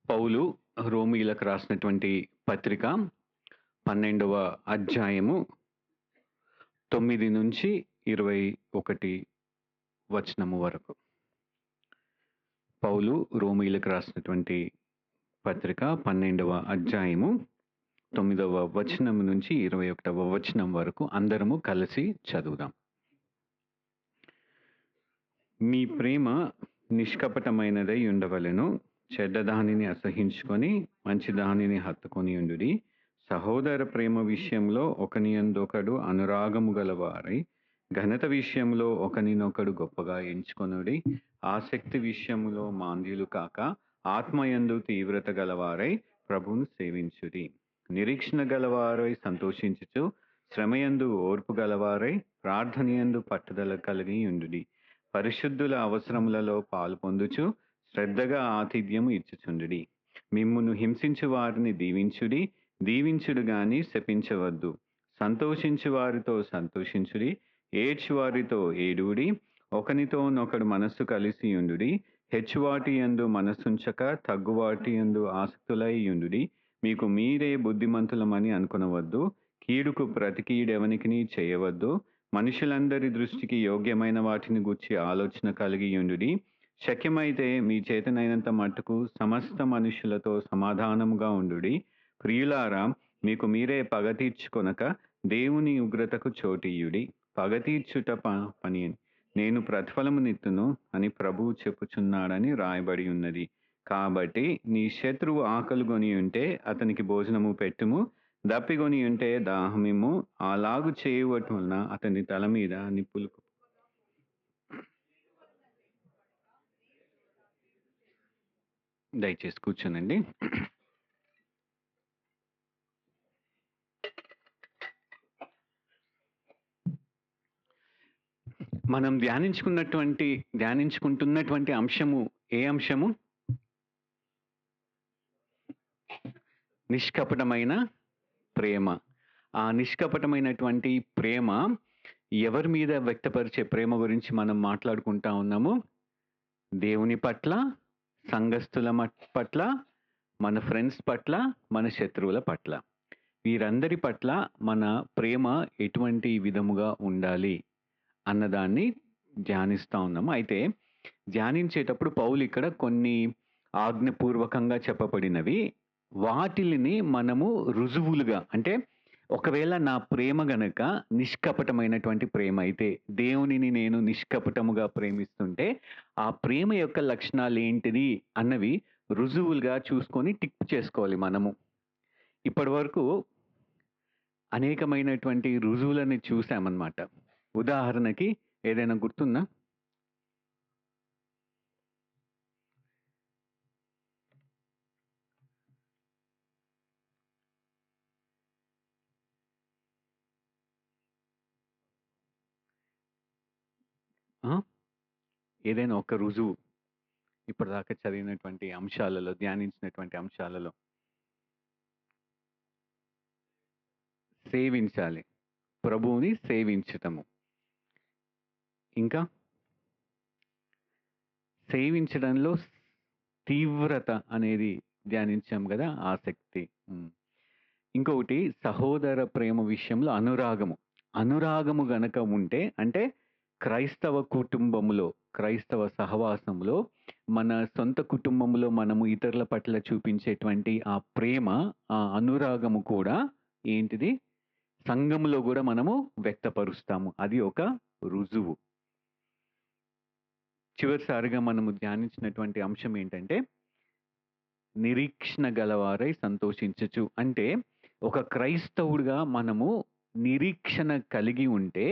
పౌలు రోమీయులకు రాసినటువంటి పత్రిక 12వ అధ్యాయము 9-21 వచనము వరకు. పౌలు రోమీయులకు రాసినటువంటి పత్రిక 12వ అధ్యాయము 9వ వచనం నుంచి 21వ వచనం వరకు అందరము కలిసి చదువుదాం. మీ ప్రేమ నిష్కపటమైనదై ఉండవలెను. చెడ్డ దానిని అసహించుకొని మంచి దానిని హత్తుకొని ఉండుడి. సహోదర ప్రేమ విషయంలో ఒకనియందొకడు అనురాగము గలవారై, ఘనత విషయంలో ఒకనినొకడు గొప్పగా ఎంచుకొనుడి. ఆసక్తి విషయంలో మాంద్యులు కాక, ఆత్మయందు తీవ్రత గలవారై ప్రభువును సేవించుడి. నిరీక్షణ గలవారై సంతోషించుచు, శ్రమయందు ఓర్పు గలవారై, ప్రార్థనయందు పట్టుదల కలిగి ఉండుడి. పరిశుద్ధుల అవసరములలో పాలు పొందుచు శ్రద్ధగా ఆతిథ్యము ఇచ్చుచుండుడి. మిమ్మును హింసించు వారిని దీవించుడి, దీవించుడు గాని శపించవద్దు. సంతోషించు వారితో సంతోషించుడి, ఏడ్చు వారితో ఏడుడి. ఒకనితోనొకడు మనస్సు కలిసి ఉండుడి. హెచ్చువాటి యందు మనస్సుంచక తగ్గువాటి యందు ఆసక్తులై ఉండుడి. మీకు మీరే బుద్ధిమంతులమని అనుకొనవద్దు. కీడుకు ప్రతి కీడెవనికిని చేయవద్దు. మనుషులందరి దృష్టికి యోగ్యమైన వాటిని గూర్చి ఆలోచన కలిగి ఉండుడి. శక్యమైతే మీ చేతనైనంత మట్టుకు సమస్త మనుషులతో సమాధానముగా ఉండుడి. ప్రియులారా, మీకు మీరే పగ తీర్చుకొనక దేవుని ఉగ్రతకు చోటియ్యుడి. పగ తీర్చుట పని నేను ప్రతిఫలమునిత్తును అని ప్రభువు చెప్పుచున్నాడని రాయబడి ఉన్నది. కాబట్టి నీ శత్రువు ఆకలిగొని ఉంటే అతనికి భోజనము పెట్టుము, దప్పిగొని ఉంటే దాహమిమ్ము. అలాగు చేయవటం వలన అతని తల మీద నిప్పులు. దయచేసి కూర్చోనండి. మనం ధ్యానించుకుంటున్నటువంటి అంశము ఏ అంశము? నిష్కపటమైన ప్రేమ. ఆ నిష్కపటమైనటువంటి ప్రేమ ఎవరి మీద వ్యక్తపరిచే ప్రేమ గురించి మనం మాట్లాడుకుంటా ఉన్నాము? దేవుని పట్ల, సంఘస్థుల పట్ల, మన ఫ్రెండ్స్ పట్ల, మన శత్రువుల పట్ల. వీరందరి పట్ల మన ప్రేమ ఎటువంటి విధముగా ఉండాలి అన్నదాన్ని ధ్యానిస్తూ ఉన్నాము. అయితే ధ్యానించేటప్పుడు పౌలు ఇక్కడ కొన్ని ఆజ్ఞపూర్వకంగా చెప్పబడినవి, వాటిని మనము రుజువులుగా, అంటే ఒకవేళ నా ప్రేమ గనక నిష్కపటమైనటువంటి ప్రేమ అయితే, దేవునిని నేను నిష్కపటముగా ప్రేమిస్తుంటే ఆ ప్రేమ యొక్క లక్షణాలు ఏంటిది అన్నవి రుజువులుగా చూసుకొని టిక్ చేసుకోవాలి మనము. ఇప్పటి వరకు అనేకమైనటువంటి రుజువులని చూసామన్నమాట. ఉదాహరణకి ఏదైనా గుర్తుందా? ఏదైనా ఒక రుజువు ఇప్పటిదాకా చదివినటువంటి అంశాలలో, ధ్యానించినటువంటి అంశాలలో. సేవించాలి, ప్రభువుని సేవించటము. ఇంకా సేవించడంలో తీవ్రత అనేది ధ్యానించాం కదా, ఆసక్తి. ఇంకొకటి సహోదర ప్రేమ విషయంలో అనురాగము గనక ఉంటే, అంటే క్రైస్తవ కుటుంబములో, క్రైస్తవ సహవాసంలో, మన సొంత కుటుంబంలో మనము ఇతరుల పట్ల చూపించేటువంటి ఆ ప్రేమ, ఆ అనురాగము కూడా ఏంటిది? సంఘములో కూడా మనము వ్యక్తపరుస్తాము. అది ఒక రుజువు. చివరిసారిగా మనము ధ్యానించినటువంటి అంశం ఏంటంటే నిరీక్షణ గలవారై సంతోషించచ్చు. అంటే ఒక క్రైస్తవుడిగా మనము నిరీక్షణ కలిగి ఉంటే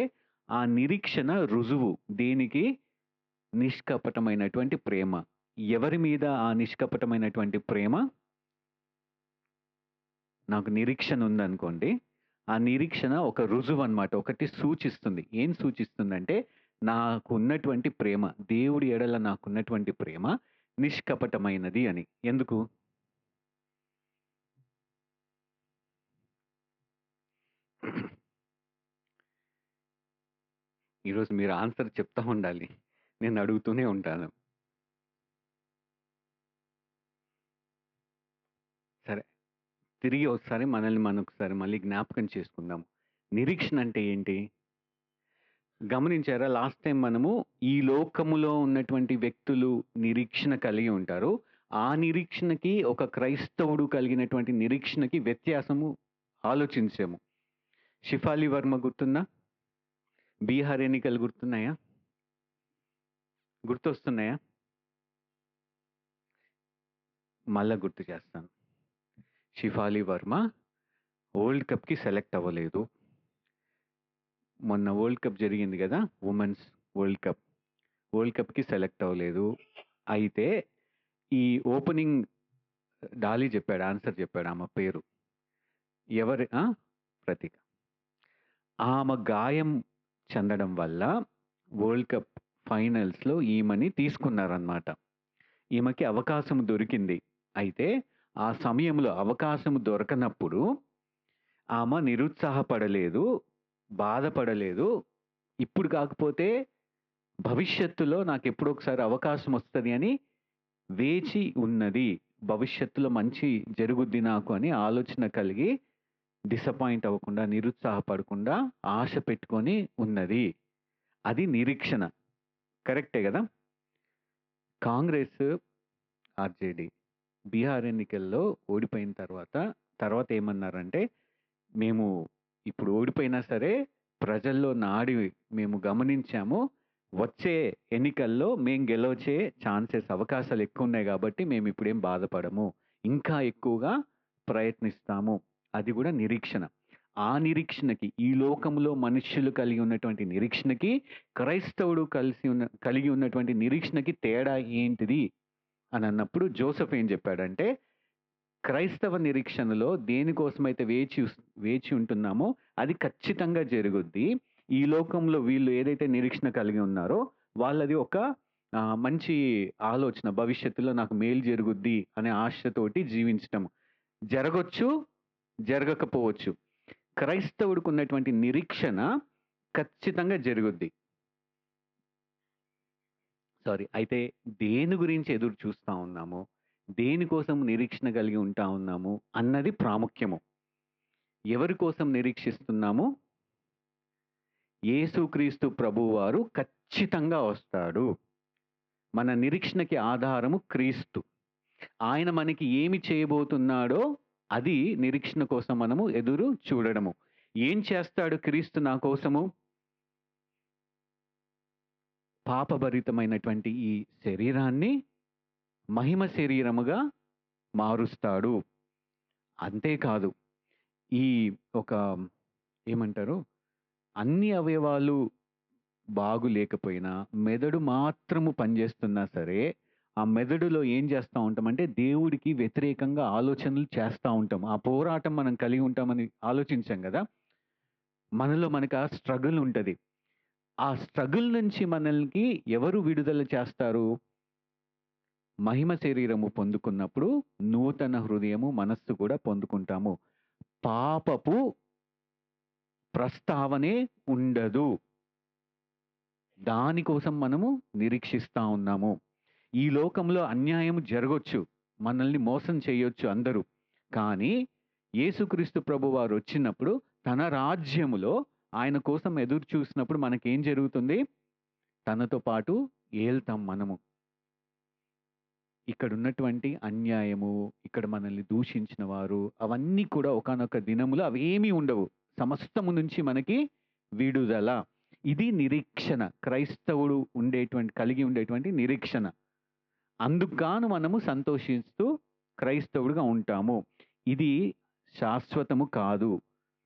ఆ నిరీక్షణ రుజువు దేనికి? నిష్కపటమైనటువంటి ప్రేమ. ఎవరి మీద ఆ నిష్కపటమైనటువంటి ప్రేమ? నాకు నిరీక్షణ ఉందనుకోండి, ఆ నిరీక్షణ ఒక రుజువు అన్నమాట. ఒకటి సూచిస్తుంది. ఏం సూచిస్తుందంటే నాకు ఉన్నటువంటి ప్రేమ, దేవుడి ఎడల నాకున్నటువంటి ప్రేమ నిష్కపటమైనది అని. ఎందుకు? ఈరోజు మీరు ఆన్సర్ చెప్తా ఉండాలి, నేను అడుగుతూనే ఉంటాను. సరే. తిరిగి ఒకసారి మనల్ని మనొకసారి మళ్ళీ జ్ఞాపకం చేసుకుందాం. నిరీక్షణ అంటే ఏంటి? గమనించారా? లాస్ట్ టైం మనము ఈ లోకములో ఉన్నటువంటి వ్యక్తులు నిరీక్షణ కలిగి ఉంటారు. ఆ నిరీక్షణకి ఒక క్రైస్తవుడు కలిగినటువంటి నిరీక్షణకి వ్యత్యాసము ఆలోచించాము. షిఫాలి వర్మ గుర్తుందా? బీహార్ ఎన్నికలు గుర్తున్నాయా? గుర్తొస్తున్నాయా? మళ్ళా గుర్తు చేస్తాను. షిఫాలి వర్మ వరల్డ్ కప్‌కి సెలెక్ట్ అవ్వలేదు. మొన్న వరల్డ్ కప్ జరిగింది గదా! Women's world cup. వరల్డ్ కప్‌కి సెలెక్ట్ అవ్వలేదు. అయితే ఈ ఓపెనింగ్ డాలీ చెప్పాడు. ఆన్సర్ చెప్పాడు ఆమె పేరు. ప్రతీక. ఆమె గాయం చెందడం వల్ల వరల్డ్ కప్ ఫైనల్స్‌లో ఈమెని తీసుకున్నారన్నమాట. ఈమెకి అవకాశం దొరికింది. అయితే ఆ సమయంలో అవకాశం దొరకనప్పుడు ఆమె నిరుత్సాహపడలేదు, బాధపడలేదు. ఇప్పుడు కాకపోతే భవిష్యత్తులో నాకెప్పుడో ఒకసారి అవకాశం వస్తది అని వేచి ఉన్నది. భవిష్యత్తులో మంచి జరుగుద్ది నాకు అని ఆలోచన కలిగి డిసప్పాయింట్ అవ్వకుండా, నిరుత్సాహపడకుండా ఆశ పెట్టుకొని ఉన్నది. అది నిరీక్షణ. కరెక్టే గదా! కాంగ్రెస్, ఆర్‌జేడీ బీహార్ ఎన్నికల్లో ఓడిపోయిన తర్వాత ఏమన్నారంటే, మేము ఇప్పుడు ఓడిపోయినా సరే ప్రజల్లో నాడి మేము గమనించాము. వచ్చే ఎన్నికల్లో మేము గెలవచ్చే అవకాశాలు ఎక్కువున్నాయి గాబట్టి మేమిప్పుడేం బాధపడము. ఇంకా ఎక్కువగా ప్రయత్నిస్తాము. అది గూడా నిరీక్షణ. ఆ నిరీక్షణకి, ఈ లోకంలో మనుష్యులు కలిగి ఉన్నటువంటి నిరీక్షణకి, క్రైస్తవుడు కలిగి ఉన్నటువంటి నిరీక్షణకి తేడా ఏంటిది అనన్నప్పుడు జోసెఫ్ ఏం జెప్పాడంటే, క్రైస్తవ నిరీక్షణలో దేనికోసమైతే వేచి ఉంటున్నామో అది ఖచ్చితంగా జరుగుద్ది. ఈ లోకంలో వీళ్ళు ఏదైతే నిరీక్షణ కలిగి ఉన్నారో వాళ్ళది ఒక మంచి ఆలోచన. భవిష్యత్తులో నాకు మేలు జరుగుద్ది అనే ఆశతోటి జీవించటం. జరగొచ్చు, జరగకపోవచ్చు. క్రైస్తవుడికి ఉన్నటువంటి నిరీక్షణ ఖచ్చితంగా జరుగుద్ది. అయితే దేని గురించి ఎదురు చూస్తా ఉన్నాము, దేనికోసం నిరీక్షణ కలిగి ఉంటా ఉన్నాము అన్నది ప్రాముఖ్యము. ఎవరి కోసం నిరీక్షిస్తున్నాము? యేసుక్రీస్తు ప్రభువారు ఖచ్చితంగా వస్తాడు. మన నిరీక్షణకి ఆధారము క్రీస్తు. ఆయన మనకి ఏమి చేయబోతున్నాడో అది నిరీక్షణ కోసం మనము ఎదురు చూడడము. ఏం చేస్తాడు క్రీస్తు నా కోసము? పాపభరితమైనటువంటి ఈ శరీరాన్ని మహిమ శరీరముగా మారుస్తాడు. అంతేకాదు, ఈ ఒక ఏమంటారు, అన్ని అవయవాలు బాగులేకపోయినా మెదడు మాత్రము పనిచేస్తున్నా సరే, ఆ మెదడులో ఏం చేస్తా ఉంటామంటే దేవుడికి వ్యతిరేకంగా ఆలోచనలు చేస్తా ఉంటాం. ఆ పోరాటం మనం కలిగి ఉంటామని ఆలోచించాం గదా! మనకు ఆ స్ట్రగుల్ ఉంటది. ఆ స్ట్రగుల్ నుంచి మనల్ని ఎవరు విడుదల చేస్తారు? మహిమ శరీరము పొందుకున్నప్పుడు నూతన హృదయము, మనస్సు కూడా పొందుకుంటాము. పాపపు ప్రస్తావనే ఉండదు. దానికోసం మనము నిరీక్షిస్తా ఉన్నాము. ఈ లోకంలో అన్యాయం జరగొచ్చు. మనల్ని మోసం చేయొచ్చు అందరూ. కానీ యేసుక్రీస్తు ప్రభువారు వచ్చినప్పుడు తన రాజ్యములో ఆయన కోసం ఎదురు చూసినప్పుడు మనకేం జరుగుతుంది? తనతో పాటు ఏల్తాం మనము. ఇక్కడున్నటువంటి అన్యాయము, ఇక్కడ మనల్ని దూషించిన వారు, అవన్నీ కూడా ఒకానొక దినములో అవేమీ ఉండవు. సమస్తము నుంచి మనకి విడుదల. ఇది నిరీక్షణ. క్రైస్తవుడు కలిగి ఉండేటువంటి నిరీక్షణ. అందుకుగాను మనము సంతోషిస్తూ క్రైస్తవుడుగా ఉంటాము. ఇది శాశ్వతము కాదు.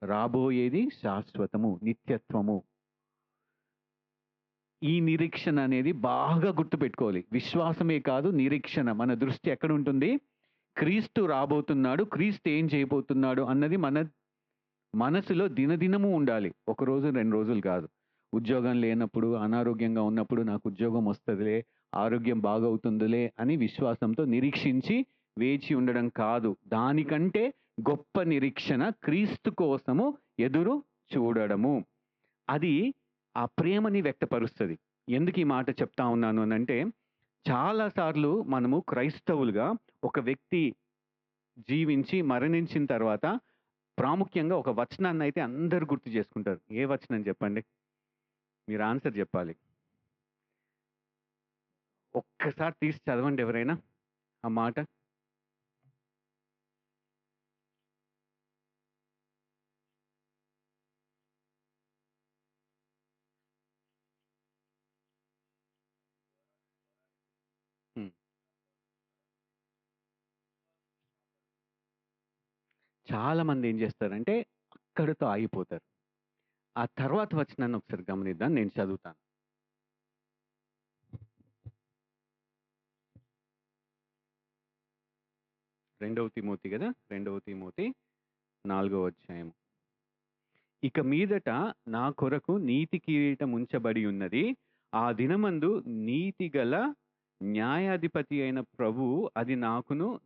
రాబోయేది శాశ్వతము, నిత్యత్వము. ఈ నిరీక్షణ అనేది బాగా గుర్తుపెట్టుకోవాలి. విశ్వాసమే కాదు, నిరీక్షణ. మన దృష్టి ఎక్కడ ఉంటుంది? క్రీస్తు రాబోతున్నాడు, క్రీస్తు ఏం చేయబోతున్నాడు అన్నది మన మనసులో దినదినము ఉండాలి. ఒక రోజు 2 రోజులు కాదు. ఉద్యోగం లేనప్పుడు, అనారోగ్యంగా ఉన్నప్పుడు నాకు ఉద్యోగం వస్తదిలే, ఆరోగ్యం బాగవుతుందిలే అని విశ్వాసంతో నిరీక్షించి వేచి ఉండడం కాదు. దానికంటే గొప్ప నిరీక్షణ క్రీస్తు కోసము ఎదురు చూడడము. అది ఆ ప్రేమని వ్యక్తపరుస్తది. ఎందుకు ఈ మాట చెప్తా ఉన్నాను అనంటే, చాలా సార్లు మనము క్రైస్తవులుగా ఒక వ్యక్తి జీవించి మరణించిన తర్వాత ప్రాముఖ్యంగా ఒక వచనాన్ని అయితే అందరూ గుర్తు చేసుకుంటారు. ఏ వచనం చెప్పండి? మీరు ఆన్సర్ చెప్పాలి. ఒక్కసారి తీసి చదవండి ఎవరైనా ఆ మాట. హ్మ్. చాలా మంది ఏం చేస్తారంటే అక్కడితో ఆగిపోతారు. ఆ తర్వాత వచనాన్ని ఒకసారి గమనిద్దాం. నేను చదువుతాను. రెండవ తిమోతి కదా, 2 తిమోతి 4వ అధ్యాయం. ఇక మీదట నా కొరకు నీతి కిరీటం ఉంచబడి ఉన్నది. ఆ దినమందు నీతి గల న్యాయాధిపతి అయిన ప్రభువు అది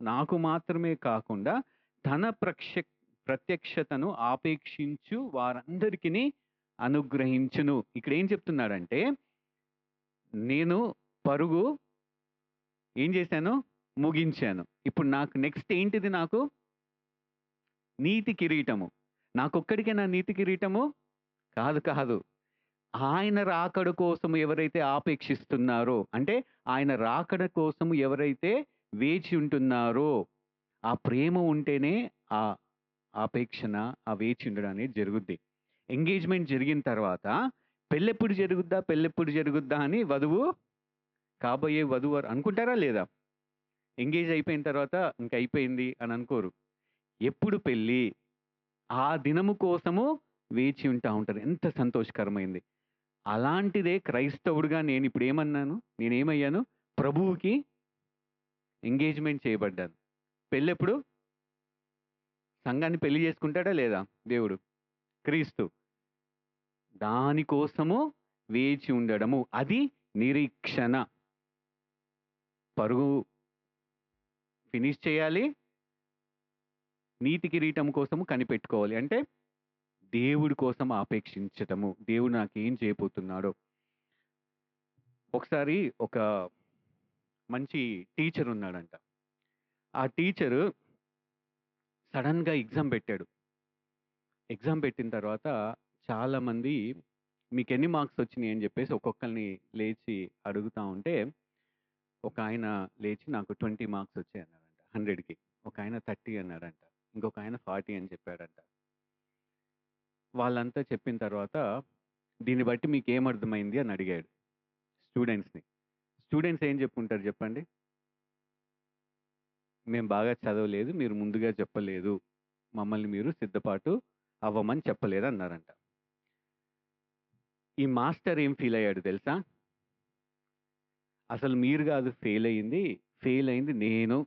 నాకు మాత్రమే కాకుండా తన ప్రత్యక్షతను ఆపేక్షించు వారందరికీ అనుగ్రహించును. ఇక్కడ ఏం చెప్తున్నాడంటే, నేను పరుగు ఏం చేశాను? ముగించాను. ఇప్పుడు నాకు నెక్స్ట్ ఏంటిది? నాకు నీతి కిరీటము. నాకొక్కడికేనా నీతి కిరీటము? కాదు, కాదు. ఆయన రాకడ కోసం ఎవరైతే ఆపేక్షిస్తున్నారో, అంటే ఆయన రాకడ కోసం ఎవరైతే వేచి ఉంటున్నారో, ఆ ప్రేమ ఉంటేనే ఆ ఆపేక్షణ, ఆ వేచి ఉండడం అనేది జరుగుద్ది. ఎంగేజ్‌మెంట్ జరిగిన తర్వాత పెళ్ళెప్పుడు జరుగుద్దా? పెళ్ళెప్పుడు జరుగుద్దా? అని కాబోయే వధువు అనుకుంటారా లేదా? ఎంగేజ్ అయిపోయిన తర్వాత ఇంక అయిపోయింది అని అనుకోరు. ఎప్పుడు పెళ్ళి? ఆ దినము కోసము వేచి ఉంటా ఉంటారు. ఎంత సంతోషకరమైంది. అలాంటిదే క్రైస్తవుడిగా నేనిప్పుడు ఏమన్నాను? నేనేమయ్యాను? ప్రభువుకి ఎంగేజ్‌మెంట్ చేయబడ్డాను. పెళ్ళెప్పుడు? సంఘాన్ని పెళ్లి చేసుకుంటాడా లేదా దేవుడు? క్రీస్తు. దాని కోసము వేచి ఉండడము. అది నిరీక్షణ. పరుగు ఫినిష్ చేయాలి. నీతి కిరీటం కోసము కనిపెట్టుకోవాలి. అంటే దేవుడి కోసం ఆపేక్షించటము. దేవుడు నాకేం చేయబోతున్నాడో. ఒకసారి ఒక మంచి టీచర్ ఉన్నాడంట. ఆ టీచరు సడన్‌గా ఎగ్జామ్ పెట్టాడు. ఎగ్జామ్ పెట్టిన తర్వాత చాలామంది మీకెన్ని మార్క్స్ వచ్చినాయి అని చెప్పేసి ఒక్కొక్కరిని లేచి అడుగుతా ఉంటే, ఒకాయన లేచి నాకు 20 మార్క్స్ వచ్చాయన్నాడంట 100కి. ఒకాయన 30 అన్నాడంట. ఇంకొకాయన 40 అని చెప్పాడంట. వాళ్ళంతా చెప్పిన తర్వాత దీన్ని బట్టి మీకేమర్థమైంది అని అడిగాడు స్టూడెంట్స్‌ని. స్టూడెంట్స్ ఏం చెప్పుంటారు చెప్పండి? మేము బాగా చదవలేదు. మీరు ముందుగా చెప్పలేదు. మమ్మల్ని మీరు సిద్ధపాటు అవ్వమని చెప్పలేదు అన్నారంట. ఈ మాస్టర్ ఏం ఫీల్ అయ్యాడు తెలుసా? అసలు మీరు కాదు ఫెయిల్ అయింది. ఫెయిల్ అయింది నేను.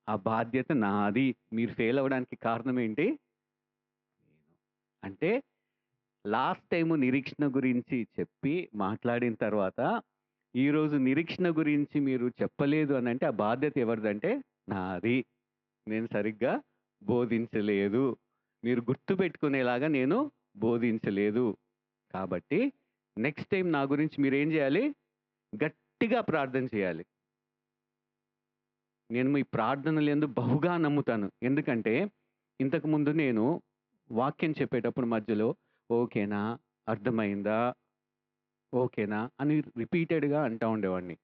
ఆ బాధ్యత నాది. మీరు ఫెయిల్ అవ్వడానికి కారణం ఏంటి? నేను. అంటే లాస్ట్ టైము నిరీక్షణ గురించి చెప్పి మాట్లాడిన తర్వాత, ఈరోజు నిరీక్షణ గురించి మీరు చెప్పలేదు అనంటే, ఆ బాధ్యత ఎవరిదంటే నాది. నేను సరిగ్గా బోధించలేదు. మీరు గుర్తుపెట్టుకునేలాగా నేను బోధించలేదు. కాబట్టి నెక్స్ట్ టైం నా గురించి మీరేం చేయాలి? గట్టిగా ప్రార్థన చేయాలి. నేను మీ ప్రార్థనలందు బహుగా నమ్ముతాను. ఎందుకంటే ఇంతకుముందు నేను వాక్యం చెప్పేటప్పుడు మధ్యలో ఓకేనా? అర్థమైందా? ఓకేనా? అని రిపీటెడ్‌గా అంటా ఉండేవాడిని.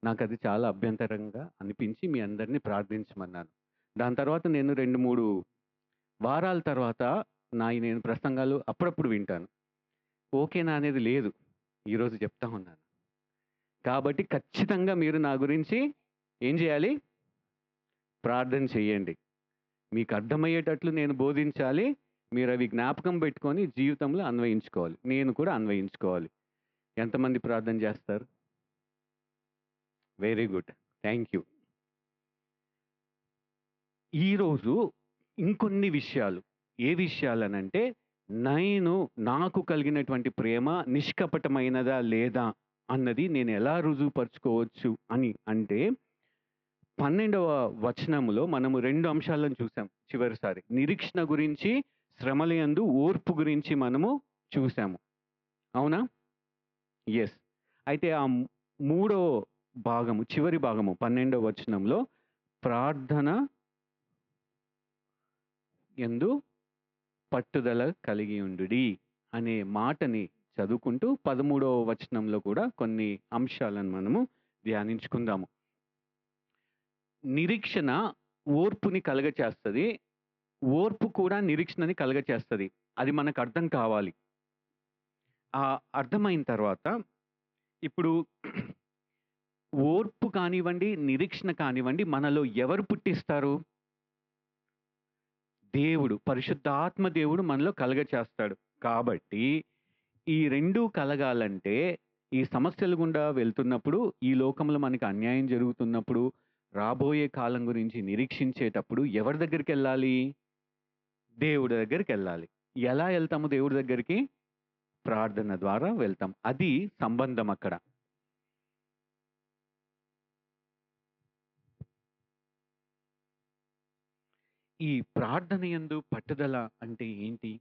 నాకది చాలా అభ్యంతరంగా అనిపించి మీ అందరిని ప్రార్థించమన్నాను. దాని తర్వాత నేను 2, 3 వారాల తర్వాత నేను ప్రసంగాలు అప్పుడప్పుడు వింటాను. ఓకేనా అనేది లేదు. ఈరోజు చెప్తా ఉన్నాను. కాబట్టి ఖచ్చితంగా మీరు నా గురించి ఏం చేయాలి? ప్రార్థన చేయండి. మీకు అర్థమయ్యేటట్లు నేను బోధించాలి. మీరవి జ్ఞాపకం పెట్టుకొని జీవితంలో అన్వయించుకోవాలి. నేను కూడా అన్వయించుకోవాలి. ఎంతమంది ప్రార్థన చేస్తారు? Very good. Thank you. ఈరోజు ఇంకొన్ని విషయాలు. ఏ విషయాలనంటే, నాకు కలిగినటువంటి ప్రేమ నిష్కపటమైనదా లేదా అన్నది నేను ఎలా రుజువుపరుచుకోవచ్చు అని అంటే, 12వ వచనములో మనము 2 అంశాలను చూసాం చివరిసారి. నిరీక్షణ గురించి, శ్రమలయందు ఓర్పు గురించి మనము చూసాము. అవునా? యెస్. అయితే ఆ మూడో భాగము, చివరి భాగము 12వ వచనంలో ప్రార్థన యందు పట్టుదల కలిగి ఉండుడి అనే మాటని చదువుకుంటూ 13వ వచనంలో కూడా కొన్ని అంశాలను మనము ధ్యానించుకుందాము. నిరీక్షణ ఓర్పుని కలగచేస్తది. ఓర్పు కూడా నిరీక్షణని కలగచేస్తది. అది మనకు అర్థం కావాలి. అర్థమైన తర్వాత ఇప్పుడు ఓర్పు కానివ్వండి, నిరీక్షణ కానివ్వండి, మనలో ఎవరు పుట్టిస్తారు? దేవుడు, పరిశుద్ధాత్మ దేవుడు మనలో కలగచేస్తాడు. కాబట్టి ఈ 2 కలగాలంటే ఈ సమస్యల గుండా వెళ్తున్నప్పుడు, ఈ లోకంలో మనకి అన్యాయం జరుగుతున్నప్పుడు, రాబోయే కాలం గురించి నిరీక్షించేటప్పుడు ఎవరి దగ్గరికెళ్ళాలి? దేవుడి దగ్గరికెళ్ళాలి. ఎలా ఎళ్తాము దేవుడి దగ్గరికి? ప్రార్థన ద్వారా వెళ్తాం. అది సంబంధం అక్కడ. ఈ ప్రార్థన యందు పట్టుదల అంటే ఏంటి?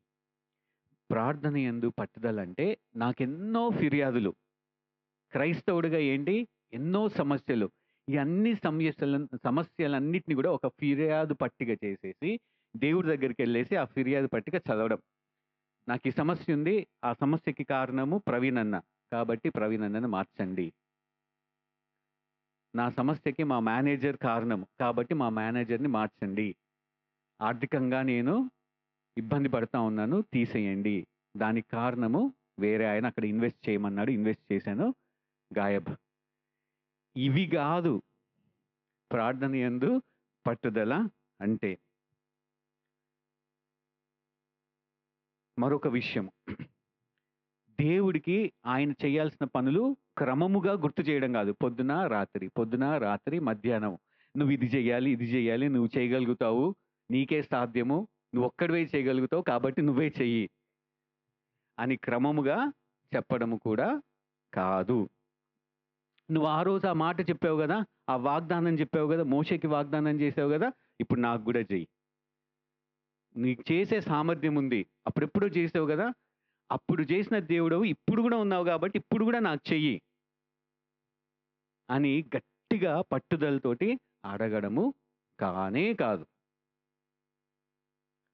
ప్రార్థన యందు పట్టుదల అంటే నాకెన్నో ఫిర్యాదులు. క్రైస్తవుడిగా ఏంటి? ఎన్నో సమస్యలు. ఈ అన్ని సమస్యలన్నిటిని కూడా ఒక ఫిర్యాదు పట్టిక చేసేసి దేవుడి దగ్గరికెళ్ళేసి ఆ ఫిర్యాదు పట్టిక చదవడం. నాకు ఈ సమస్య ఉంది. ఆ సమస్యకి కారణము ప్రవీణ్ అన్న. కాబట్టి ప్రవీణ్ అన్నని మార్చండి. నా సమస్యకి మా మేనేజర్ కారణం. కాబట్టి మా మేనేజర్‌ని మార్చండి. ఆర్థికంగా నేను ఇబ్బంది పడతా ఉన్నాను. తీసేయండి. దానికి కారణము వేరే ఆయన అక్కడ ఇన్వెస్ట్ చేయమన్నాడు. ఇన్వెస్ట్ చేశాను. గాయబ్. ఇవి గాదు ప్రార్థన యందు పట్టుదల అంటే. మరొక విషయం. దేవుడికి ఆయన చేయాల్సిన పనులు క్రమముగా గుర్తు చేయడం గాదు. పొద్దున, రాత్రి, మధ్యాహ్నం. నువ్వు ఇది జేయాలి, ఇది జేయాలి, నువ్వు చేయగలుగుతావు. నీకే సాధ్యము. నువ్వొక్కడివే చేయగలుగుతావు కాబట్టి నువ్వే చెయ్యి. అని క్రమముగా చెప్పడము కూడా కాదు. నువ్వు ఆ రోజు ఆ మాట చెప్పావు గదా! ఆ వాగ్దానం చెప్పావు గదా! మోషేకి వాగ్దానం చేసావు గదా! ఇప్పుడు నాకు గూడా చెయ్యి. నీకు చేసే సామర్థ్యం ఉంది. అప్పుడెప్పుడో చేసావు గదా! అప్పుడు చేసిన దేవుడవు ఇప్పుడు గూడా ఉన్నావు గాబట్టి ఇప్పుడు గూడా నాకు చెయ్యి. అని గట్టిగా పట్టుదలతోటి అడగడము కానే కాదు.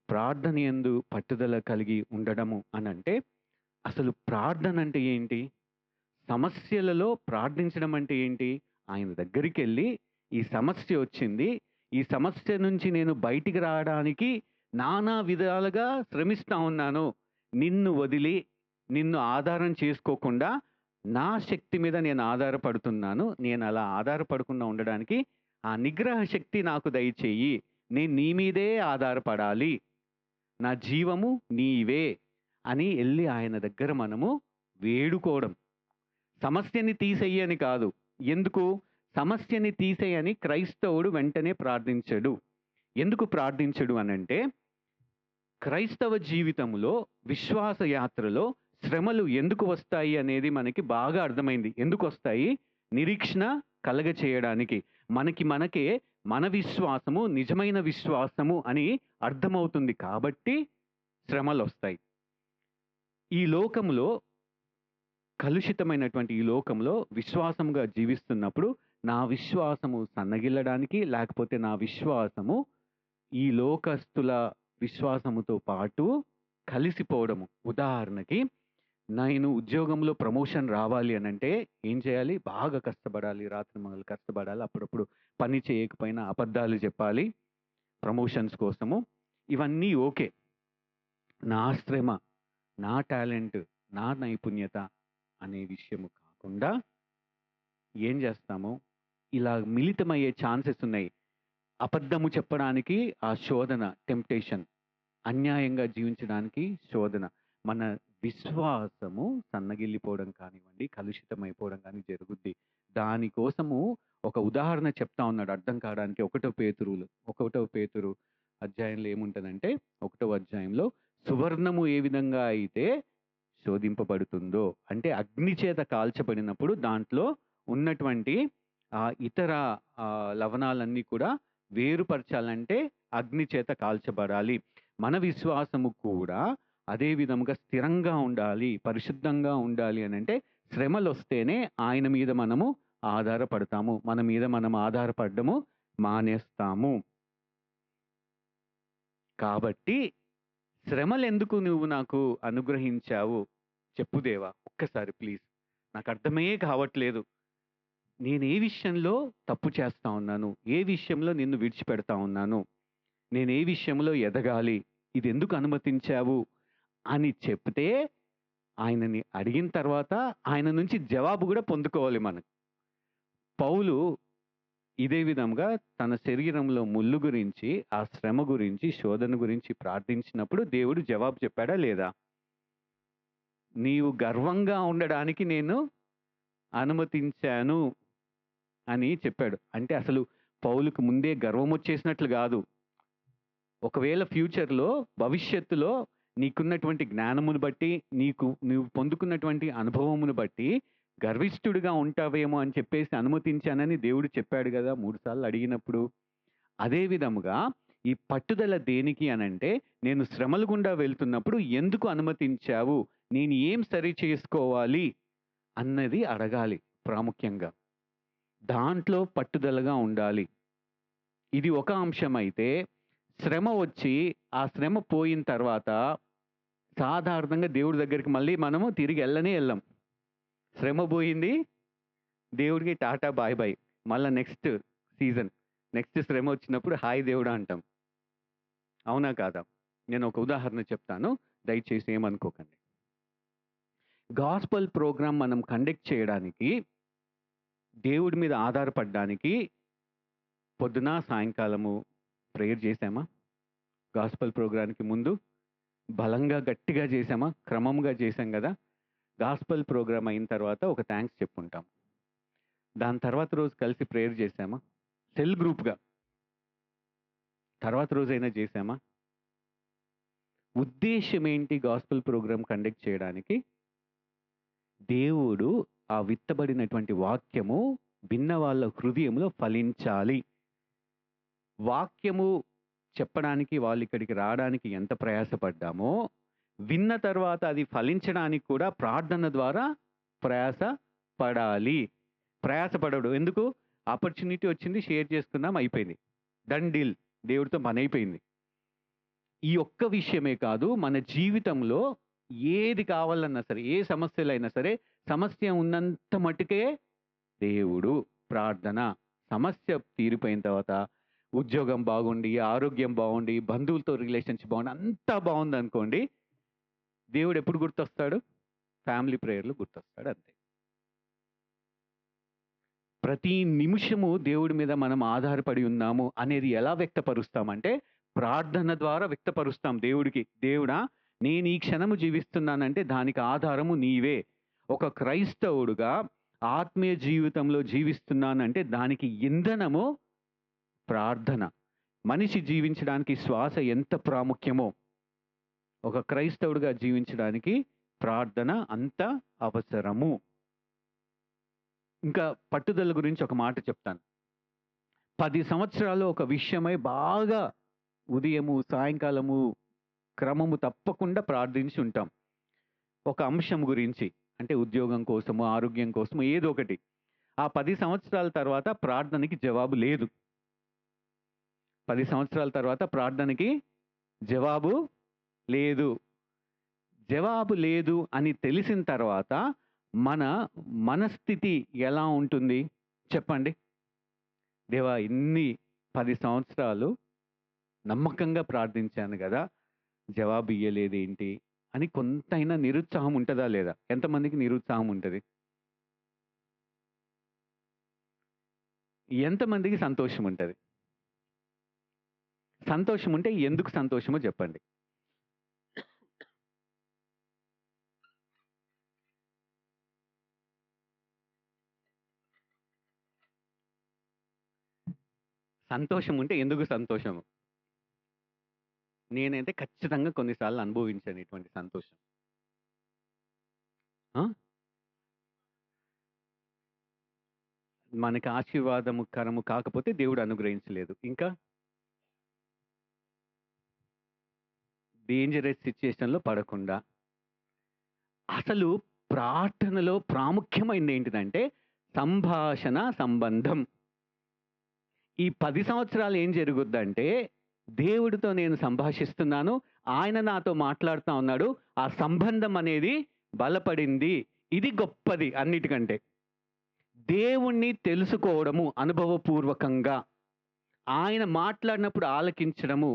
ప్రార్థన యందు పట్టుదల కలిగి ఉండడము అనంటే అసలు ప్రార్థన అంటే ఏంటి? సమస్యలలో ప్రార్థించడం అంటే ఏంటి? ఆయన దగ్గరికెళ్ళి ఈ సమస్య వచ్చింది. ఈ సమస్య నుంచి నేను బయటికి రావడానికి నానా విధాలుగా శ్రమిస్తా ఉన్నాను. నిన్ను వదిలి, నిన్ను ఆధారం చేసుకోకుండా నా శక్తి మీద నేను ఆధారపడుతున్నాను. నేను అలా ఆధారపడకుండా ఉండడానికి ఆ నిగ్రహ శక్తి నాకు దయచేయి. నేను నీ మీదే ఆధారపడాలి. నా జీవము నీవే అని ఎళ్లి ఆయన దగ్గర మనము వేడుకోవడం. సమస్యని తీసేయి అని కాదు. ఎందుకు? సమస్యని తీసేయని క్రైస్తవుడు వెంటనే ప్రార్థించడు. ఎందుకు ప్రార్థించడు అనంటే, క్రైస్తవ జీవితంలో, విశ్వాస యాత్రలో శ్రమలు ఎందుకు వస్తాయి అనేది మనకి బాగా అర్థమైంది. ఎందుకొస్తాయి? నిరీక్షణ కలగచేయడానికి. మనకే మన విశ్వాసము నిజమైన విశ్వాసము అని అర్థమవుతుంది కాబట్టి శ్రమలొస్తాయి. ఈ లోకంలో కలుషితమైనటువంటి ఈ లోకంలో విశ్వాసముగా జీవిస్తున్నప్పుడు నా విశ్వాసము సన్నగిల్లడానికి, లేకపోతే నా విశ్వాసము ఈ లోకస్తుల విశ్వాసముతో పాటు కలిసిపోవడము. ఉదాహరణకి నేను ఉద్యోగంలో ప్రమోషన్ రావాలి అనంటే ఏం చేయాలి? బాగా కష్టపడాలి. రాత్రింబగళ్ళు కష్టపడాలి. అప్పుడప్పుడు పని చేయకపోయినా అబద్ధాలు చెప్పాలి ప్రమోషన్స్ కోసము. ఇవన్నీ ఓకే. నా శ్రమ, నా టాలెంట్, నా నైపుణ్యత అనే విషయము కాకుండా ఏం చేస్తాము? ఇలా మిళితమయ్యే ఛాన్సెస్ ఉన్నాయి. అబద్ధము చెప్పడానికి ఆ శోధన, టెంప్టేషన్. అన్యాయంగా జీవించడానికి శోధన. మన విశ్వాసము సన్నగిల్లిపోవడం కానివ్వండి, కలుషితమైపోవడం కానీ జరుగుద్ది. దానికోసము ఒక ఉదాహరణ చెప్తా ఉన్నాడు అర్థం కావడానికి. 1 పేతురు అధ్యాయంలో ఏముంటదంటే, 1వ అధ్యాయంలో సువర్ణము ఏ విధంగా అయితే శోధింపబడుతుందో, అంటే అగ్ని చేత కాల్చబడినప్పుడు దాంట్లో ఉన్నటువంటి ఇతర లవణాలన్నీ కూడా వేరుపరచాలంటే అగ్ని చేత కాల్చబడాలి. మన విశ్వాసము కూడా అదే విధముగా స్థిరంగా ఉండాలి, పరిశుద్ధంగా ఉండాలి అనంటే శ్రమలొస్తేనే ఆయన మీద మనము ఆధారపడతాము. మన మీద మనం ఆధారపడడము మానేస్తాము. కాబట్టి శ్రమలెందుకు నువ్వు నాకు అనుగ్రహించావు చెప్పు దేవా, ఒక్కసారి ప్లీజ్. నాకు అర్థమే కావట్లేదు. నేను ఏ విషయంలో తప్పు చేస్తా ఉన్నాను? ఏ విషయంలో నిన్ను విడిచిపెడతా ఉన్నాను? నేను ఏ విషయంలో ఎదగాలి? ఇది ఎందుకు అనుమతించావు అని చెప్తే, ఆయనని అడిగిన తర్వాత ఆయన నుంచి జవాబు కూడా పొందుకోవాలి మనం. పౌలు ఇదే విధంగా తన శరీరంలో ముళ్ళు గురించి, ఆ శ్రమ గురించి, శోధన గురించి ప్రార్థించినప్పుడు దేవుడు జవాబు చెప్పాడా లేదా? నీవు గర్వంగా ఉండడానికి నేను అనుమతించాను అని చెప్పాడు. అంటే అసలు పౌలుకు ముందే గర్వం వచ్చేసినట్లు కాదు. ఒకవేళ ఫ్యూచర్‌లో, భవిష్యత్తులో నీకున్నటువంటి జ్ఞానమును బట్టి, నువ్వు పొందుకున్నటువంటి అనుభవమును బట్టి గర్విష్ఠుడిగా ఉంటావేమో అని చెప్పేసి అనుమతించానని దేవుడు చెప్పాడు గదా! 3 సార్లు అడిగినప్పుడు. అదే విధముగా ఈ పట్టుదల దేనికి అనంటే, నేను శ్రమల గుండా వెళ్తున్నప్పుడు ఎందుకు అనుమతించావు? నేను ఏం సరి చేసుకోవాలి? అన్నది అడగాలి ప్రాముఖ్యంగా. దాంట్లో పట్టుదలగా ఉండాలి. ఇది ఒక అంశమైతే, శ్రమ వచ్చి, ఆ శ్రమ పోయిన తర్వాత సాధారణంగా దేవుడి దగ్గరికి మళ్ళీ మనము తిరిగి ఎళ్ళం. శ్రమ పోయింది, దేవుడికి టాటా బాయ్ బాయ్. మళ్ళా నెక్స్ట్ సీజన్, నెక్స్ట్ శ్రమ వచ్చినప్పుడు హాయ్ దేవుడా అంటాం. అవునా కాదా? నేను ఒక ఉదాహరణ చెప్తాను, దయచేసి ఏమనుకోకండి. గాస్పల్ ప్రోగ్రామ్ మనం కండక్ట్ చేయడానికి, దేవుడి మీద ఆధారపడడానికి పొద్దున, సాయంకాలము ప్రేయర్ చేశామా? గాస్పల్ ప్రోగ్రామ్‌కి ముందు బలంగా, గట్టిగా చేశామా? క్రమంగా చేశాం కదా! గాస్పల్ ప్రోగ్రామ్ అయిన తర్వాత ఒక థాంక్స్ చెప్పుకుంటాం. దాని తర్వాత రోజు కలిసి ప్రేయర్ చేశామా? సెల్ గ్రూప్‌గా. తర్వాత రోజైనా చేశామా? ఉద్దేశ్యం ఏంటి గాస్పల్ ప్రోగ్రామ్ కండక్ట్ చేయడానికి? దేవుడు ఆ విత్తబడినటువంటి వాక్యము విన్న వాళ్ళ హృదయంలో ఫలించాలి. వాక్యము చెప్పడానికి వాళ్ళు ఇక్కడికి రావడానికి ఎంత ప్రయాసపడ్డామో, విన్న తర్వాత అది ఫలించడానికి కూడా ప్రార్థన ద్వారా ప్రయాస పడాలి. ప్రయాసపడడు. ఎందుకు? ఆపర్చునిటీ వచ్చింది, షేర్ చేసుకున్నాం, అయిపోయింది. Done deal. దేవుడితో పనైపోయింది. ఈ ఒక్క విషయమే కాదు, మన జీవితంలో ఏది కావాలన్నా సరే, ఏ సమస్యలైనా సరే, సమస్య ఉన్నంత మటుకే దేవుడు, ప్రార్థన. సమస్య తీరిపోయిన తర్వాత ఉద్యోగం బాగుండి, ఆరోగ్యం బాగుండి, బంధువులతో రిలేషన్షిప్ బాగుండి, అంతా బాగుందనుకోండి, దేవుడు ఎప్పుడు గుర్తొస్తాడు? ఫ్యామిలీ ప్రేయర్‌లో గుర్తొస్తాడు అంతే. ప్రతి నిమిషము దేవుడి మీద మనం ఆధారపడి ఉన్నాము అనేది ఎలా వ్యక్తపరుస్తామంటే, ప్రార్థన ద్వారా వ్యక్తపరుస్తాం దేవుడికి. దేవుడా, నేను ఈ క్షణము జీవిస్తున్నానంటే దానికి ఆధారము నీవే. ఒక క్రైస్తవుడుగా ఆత్మీయ జీవితంలో జీవిస్తున్నానంటే దానికి ఇంధనము ప్రార్థన. మనిషి జీవించడానికి శ్వాస ఎంత ప్రాముఖ్యమో, ఒక క్రైస్తవుడిగా జీవించడానికి ప్రార్థన అంత అవసరము. ఇంకా పట్టుదల గురించి ఒక మాట చెప్తాను. 10 సంవత్సరాలు ఒక విషయమై బాగా ఉదయము, సాయంకాలము క్రమము తప్పకుండా ప్రార్థించి ఉంటాం. ఒక అంశం గురించి, అంటే ఉద్యోగం కోసమో, ఆరోగ్యం కోసమో ఏదో ఒకటి. ఆ 10 సంవత్సరాల తర్వాత ప్రార్థనకి జవాబు లేదు. 10 సంవత్సరాల తర్వాత ప్రార్థనకి జవాబు లేదు. జవాబు లేదు అని తెలిసిన తర్వాత మన మనస్థితి ఎలా ఉంటుంది చెప్పండి? దేవా, ఇన్ని 10 సంవత్సరాలు నమ్మకంగా ప్రార్థించాను గదా! జవాబు ఇయ్యలేదేంటి అని కొంతైనా నిరుత్సాహం ఉంటదా లేదా? ఎంతమందికి నిరుత్సాహం ఉంటది? ఎంతమందికి సంతోషం ఉంటది? సంతోషం ఉంటే ఎందుకు సంతోషమో చెప్పండి? సంతోషం ఉంటే ఎందుకు సంతోషము? నేనైతే ఖచ్చితంగా కొన్ని సార్లు అనుభవించాను ఇటువంటి సంతోషం. ఆ! మనకి ఆశీర్వాదము కరము కాకపోతే దేవుడు అనుగ్రహించలేదు. ఇంకా డేంజరస్ సిట్యుయేషన్‌లో పడకుండా. అసలు ప్రార్థనలో ప్రాముఖ్యమైనది ఏంటిదంటే సంభాషణ సంబంధం. ఈ 10 సంవత్సరాలు ఏం జరుగుద్దంటే, దేవుడితో నేను సంభాషిస్తున్నాను. ఆయన నాతో మాట్లాడుతా ఉన్నాడు. ఆ సంబంధం అనేది బలపడింది. ఇది గొప్పది అన్నిటికంటే. దేవుణ్ణి తెలుసుకోవడము అనుభవపూర్వకంగా. ఆయన మాట్లాడినప్పుడు ఆలకించడము,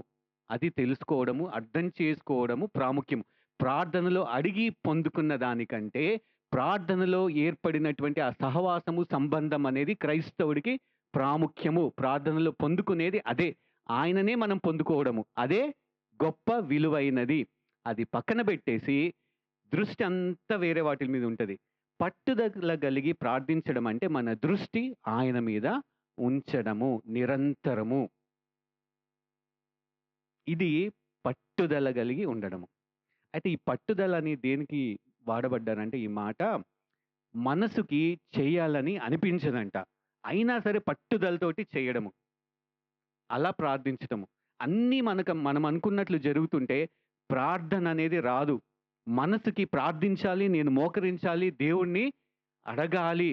అది తెలుసుకోవడము, అర్థం చేసుకోవడము ప్రాముఖ్యం. ప్రార్థనలో అడిగి పొందుకున్న దానికంటే, ప్రార్థనలో ఏర్పడినటువంటి ఆ సహవాసము, సంబంధం అనేది క్రైస్తవుడికి ప్రాముఖ్యము. ప్రార్థనలో పొందుకునేది అదే. ఆయననే మనం పొందుకోవడము. అదే గొప్ప విలువైనది. అది పక్కన బెట్టేసి, దృష్టి అంతా వేరే వాటిల మీద ఉంటది. పట్టుదల కలిగి ప్రార్థించడం అంటే, మన దృష్టి ఆయన మీద ఉంచడము నిరంతరము. ఇది పట్టుదల కలిగి ఉండడము. అయితే ఈ పట్టుదల అని దేనికి వాడబడ్డారంటే ఈ మాట మనసుకి చేయాలని అనిపించదంట. అయినా సరే పట్టుదలతోటి చేయడము. అలా ప్రార్థించటము. అన్నీ మనం అనుకున్నట్లు జరుగుతుంటే ప్రార్థన అనేది రాదు. మనసుకి ప్రార్థించాలి, నేను మోకరించాలి, దేవుణ్ణి అడగాలి.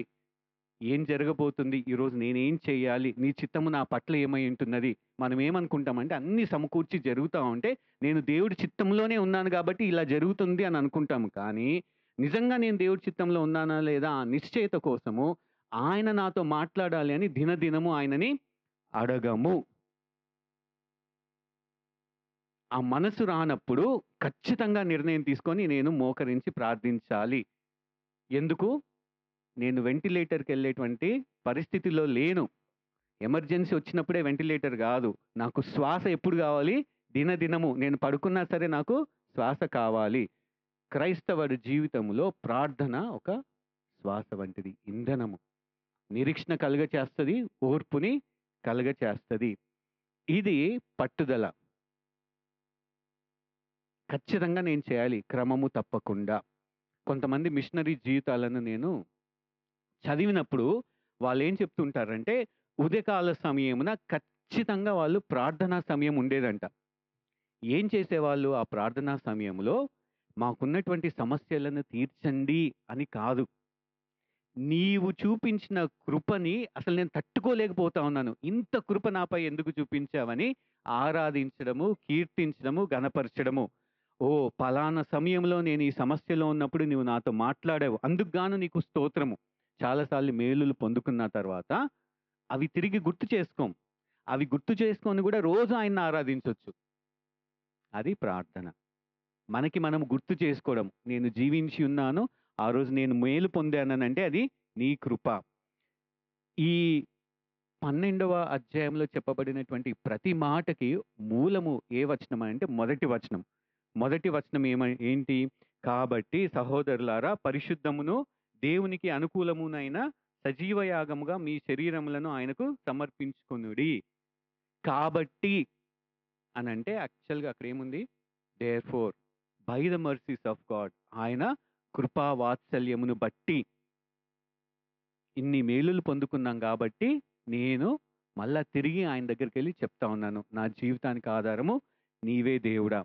ఏం జరగబోతుంది? ఈరోజు నేనేం చేయాలి? నీ చిత్తము నా పట్ల ఏమై ఉంటున్నది? మనం ఏమనుకుంటామంటే అన్నీ సమకూర్చి జరుగుతా ఉంటే, నేను దేవుడి చిత్తంలోనే ఉన్నాను కాబట్టి ఇలా జరుగుతుంది అని అనుకుంటాము. కానీ నిజంగా నేను దేవుడి చిత్తంలో ఉన్నానా లేదా? ఆ నిశ్చయత కోసము ఆయన నాతో మాట్లాడాలి అని దినదినము ఆయనని అడగము. ఆ మనసు రానప్పుడు ఖచ్చితంగా నిర్ణయం తీసుకొని నేను మోకరించి ప్రార్థించాలి. ఎందుకు? నేను వెంటిలేటర్‌కెళ్ళేటువంటి పరిస్థితిలో లేను. ఎమర్జెన్సీ వచ్చినప్పుడే వెంటిలేటర్ గాదు. నాకు శ్వాస ఎప్పుడు గావాలి? దినదినము. నేను పడుకున్నా సరే నాకు శ్వాస కావాలి. క్రైస్తవుడి జీవితంలో ప్రార్థన ఒక శ్వాస వంటిది. ఇంధనము. నిరీక్షణ కలుగచేస్తది. ఓర్పుని కలుగచేస్తది. ఇది పట్టుదల. ఖచ్చితంగా నేను చేయాలి. క్రమము తప్పకుండా. కొంతమంది మిషనరీ జీవితాలను నేను చదివినప్పుడు వాళ్ళేం చెప్తుంటారంటే, ఉదయకాల సమయమున ఖచ్చితంగా వాళ్ళు ప్రార్థనా సమయం ఉండేదంట. ఏం చేసేవాళ్ళు ఆ ప్రార్థనా సమయంలో? మాకున్నటువంటి సమస్యలను తీర్చండి అని కాదు. నీవు చూపించిన కృపని అసలు నేను తట్టుకోలేకపోతా ఉన్నాను. ఇంత కృప నాపై ఎందుకు చూపించావని ఆరాధించడము, కీర్తించడము, ఘనపరచడము. ఓహ్! పలానా సమయంలో నేను ఈ సమస్యలో ఉన్నప్పుడు నీవు నాతో మాట్లాడావు. అందుకు గాను నీకు స్తోత్రము. చాలా సార్లు మేలులు పొందుకున్న తర్వాత అవి తిరిగి గుర్తు చేసుకోం. అవి గుర్తు చేసుకొని గూడా రోజు ఆయన్ని ఆరాధించొచ్చు. అది ప్రార్థన. మనకి మనం గుర్తు చేసుకోవడం. నేను జీవించి ఉన్నాను. ఆ రోజు నేను మేలు పొందాననంటే అది నీ కృప. ఈ 12వ అధ్యాయంలో చెప్పబడినటువంటి ప్రతి మాటకి మూలము ఏ వచనం అంటే మొదటి వచనం. మొదటి వచనం ఏంటి? కాబట్టి సహోదరులారా పరిశుద్ధమును, దేవునికి అనుకూలమునైన సజీవ యాగముగా మీ శరీరములను ఆయనకు సమర్పించుకొనుడి. కాబట్టి అనంటే యాక్చువల్‌గా అక్కడేముంది? Therefore by the mercies of God ఆయన కృపా వాత్సల్యమును బట్టి ఇన్ని మేలులు పొందుకున్నాం గాబట్టి, నేను మళ్ళా తిరిగి ఆయన దగ్గరికెళ్ళి చెప్తా ఉన్నాను. నా జీవితానికి ఆధారము నీవే దేవుడా!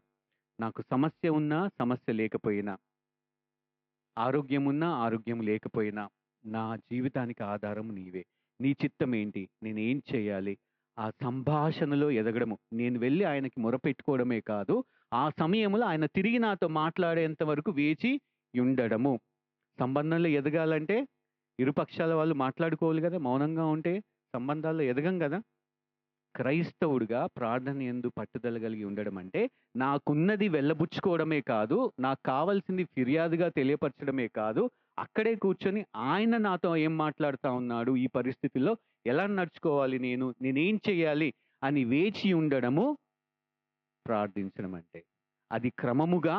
నాకు సమస్య ఉన్నా, సమస్య లేకపోయినా, ఆరోగ్యం ఉన్నా, ఆరోగ్యం లేకపోయినా, నా జీవితానికి ఆధారం నీవే. నీ చిత్తమేంటి? నేనేం చేయాలి? ఆ సంభాషణలో ఎదగడము. నేను వెళ్లి ఆయనకి మొరపెట్టుకోవడమే కాదు, ఆ సమయంలో ఆయన తిరిగి నాతో మాట్లాడేంత వరకు వేచి యుండడము. సంబంధంలో ఎదగాలంటే ఇరు పక్షాల వాళ్ళు మాట్లాడుకోవాలి గదా! మౌనంగా ఉంటే సంబంధాల్లో ఎదగం గదా! క్రైస్తవుడిగా ప్రార్థన యందు పట్టుదల కలిగి ఉండడం అంటే, నాకున్నది వెళ్ళబుచ్చుకోవడమే కాదు, నాకు కావాల్సింది ఫిర్యాదుగా తెలియపరచడమే కాదు, అక్కడే కూర్చొని ఆయన నాతో ఏం మాట్లాడుతా ఉన్నాడు, ఈ పరిస్థితుల్లో ఎలా నడుచుకోవాలి నేను, నేనేం చేయాలి అని వేచి ఉండడము ప్రార్థించడం అంటే. అది క్రమముగా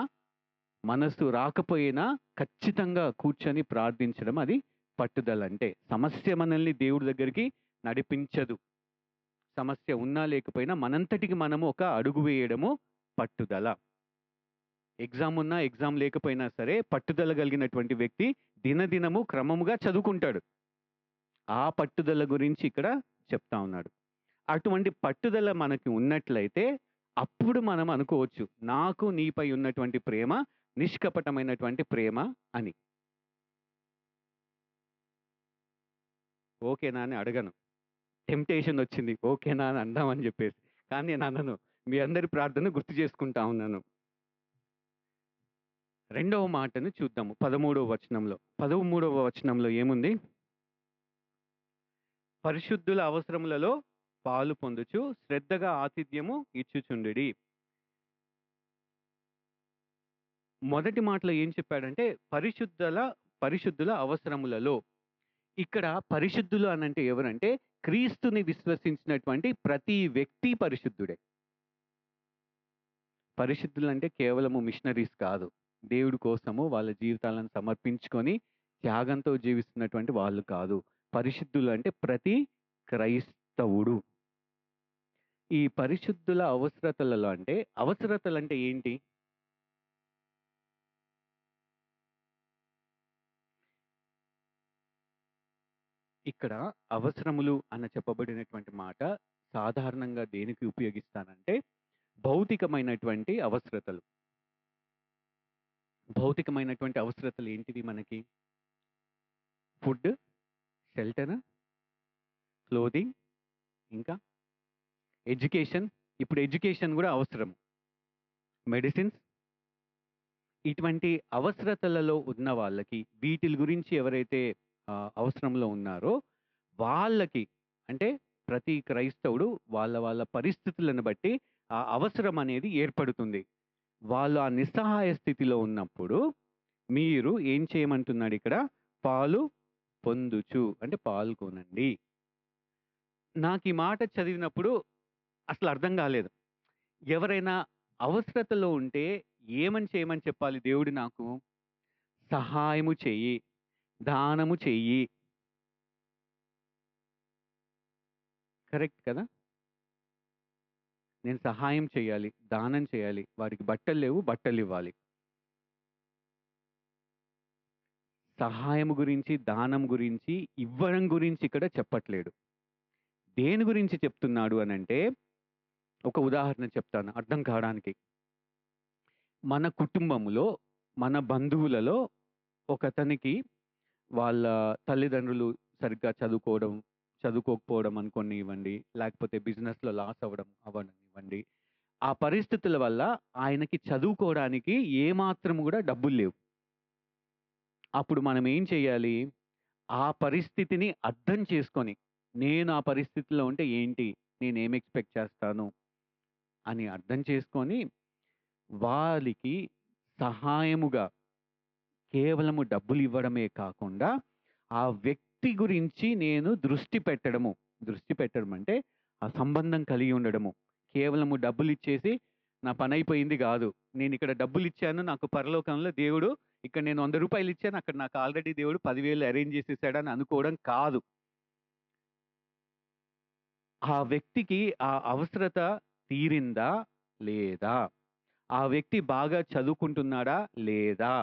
మనసు రాకపోయినా ఖచ్చితంగా కూర్చొని ప్రార్థించడం అది పట్టుదల అంటే. సమస్య మనల్ని దేవుడి దగ్గరికి నడిపించదు. సమస్య ఉన్నా లేకపోయినా మనంతటికి మనము ఒక అడుగు వేయడము పట్టుదల. ఎగ్జామ్ ఉన్నా, ఎగ్జామ్ లేకపోయినా సరే పట్టుదల కలిగినటువంటి వ్యక్తి దినదినము క్రమముగా చదువుకుంటాడు. ఆ పట్టుదల గురించి ఇక్కడ చెప్తా ఉన్నాడు. అటువంటి పట్టుదల మనకి ఉన్నట్లయితే అప్పుడు మనం అనుకోవచ్చు. నాకు నీపై ఉన్నటువంటి ప్రేమ నిష్కపటమైనటువంటి ప్రేమ అని. ఓకేనా అని అడగను. టెంప్టేషన్ వచ్చింది. ఓకేనా అని అందామని జెప్పేసి. కానీ నేననను. మీ అందరి ప్రార్థన గుర్తు చేసుకుంటా ఉన్నాను. రెండవ మాటను చూద్దాము 13వ వచనంలో. 13వ వచనంలో ఏముంది? పరిశుద్ధుల అవసరములలో పాలు పొందుచు శ్రద్ధగా ఆతిథ్యము ఇచ్చుచుండుడి. మొదటి మాటలో ఏం చెప్పాడంటే పరిశుద్ధుల అవసరములలో. ఇక్కడ పరిశుద్ధులు అనంటే ఎవరంటే క్రీస్తుని విశ్వసించినటువంటి ప్రతి వ్యక్తి పరిశుద్ధుడే. పరిశుద్ధులంటే కేవలము మిషనరీస్ కాదు. దేవుడి కోసము వాళ్ళ జీవితాలను సమర్పించుకొని త్యాగంతో జీవిస్తున్నటువంటి వాళ్ళు కాదు. పరిశుద్ధులు అంటే ప్రతి క్రైస్తవుడు. ఈ పరిశుద్ధుల అవసరతలంటే ఏంటి? ఇక్కడ అవసరములు అన్న చెప్పబడినటువంటి మాట సాధారణంగా దేనికి ఉపయోగిస్తానంటే భౌతికమైనటువంటి అవసరతలు. భౌతికమైనటువంటి అవసరతలు ఏంటివి మనకి? ఫుడ్, షెల్టర్, క్లోదింగ్, ఇంకా ఎడ్యుకేషన్. ఇప్పుడు ఎడ్యుకేషన్ కూడా అవసరం. మెడిసిన్స్. ఇటువంటి అవసరతలలో ఉన్న వాళ్ళకి వీటిల గురించి ఎవరైతే అవసరంలో ఉన్నారో వాళ్ళకి, అంటే ప్రతి క్రైస్తవుడు వాళ్ళ పరిస్థితులను బట్టి ఆ అవసరం అనేది ఏర్పడుతుంది. వాళ్ళు ఆ నిస్సహాయ స్థితిలో ఉన్నప్పుడు మీరు ఏం చేయమంటున్నాడు ఇక్కడ? పాలు పొందుచు అంటే పాల్గొనండి. నాకు ఈ మాట చదివినప్పుడు అసలు అర్థం కాలేదు. ఎవరైనా అవసరతలో ఉంటే ఏమని చేయమని చెప్పాలి దేవుడు నాకు? సహాయము చెయ్యి, దానము చెయ్యి. కరెక్ట్ కదా? నేను సహాయం చేయాలి, దానం చేయాలి. వాడికి బట్టలు లేవు, బట్టలు ఇవ్వాలి. సహాయం గురించి, దానం గురించి, ఇవ్వడం గురించి ఇక్కడ చెప్పట్లేడు. దేని గురించి చెప్తున్నాడు అనంటే, ఒక ఉదాహరణ చెప్తాను అర్థం కావడానికి. మన కుటుంబంలో, మన బంధువులలో ఒకతనికి వాళ్ళ తల్లిదండ్రులు సరిగ్గా చదువుకోకపోవడం అనుకోనివ్వండి, లేకపోతే బిజినెస్‌లో లాస్ అవ్వనివ్వండి. ఆ పరిస్థితుల వల్ల ఆయనకి చదువుకోవడానికి ఏమాత్రం కూడా డబ్బులు లేవు. అప్పుడు మనం ఏం చేయాలి? ఆ పరిస్థితిని అర్థం చేసుకొని, నేను ఆ పరిస్థితిలో ఉంటే ఏంటి? నేనేం ఎక్స్‌పెక్ట్ చేస్తాను? అని అర్థం చేసుకొని, వాళ్ళకి సహాయముగా కేవలము డబ్బులు ఇవ్వడమే కాకుండా, ఆ వ్యక్తి గురించి నేను దృష్టి పెట్టడం అంటే, ఆ సంబంధం కలిగి ఉండడము. కేవలము డబ్బులిచ్చేసి, నా పనైపోయింది గాదు. నేనిక్కడ డబ్బులిచ్చాను, నాకు పరలోకంలో దేవుడు ఇక్కడ నేను రూ. 100 ఇచ్చాను, అక్కడ నాకు ఆల్రెడీ దేవుడు 10,000 అరేంజ్ చేసేసాడని అనుకోవడం కాదు. ఆ వ్యక్తికి ఆ అవసరత తీరిందా? లేదా? ఆ వ్యక్తి బాగా చదువుకుంటున్నాడా? లేదా?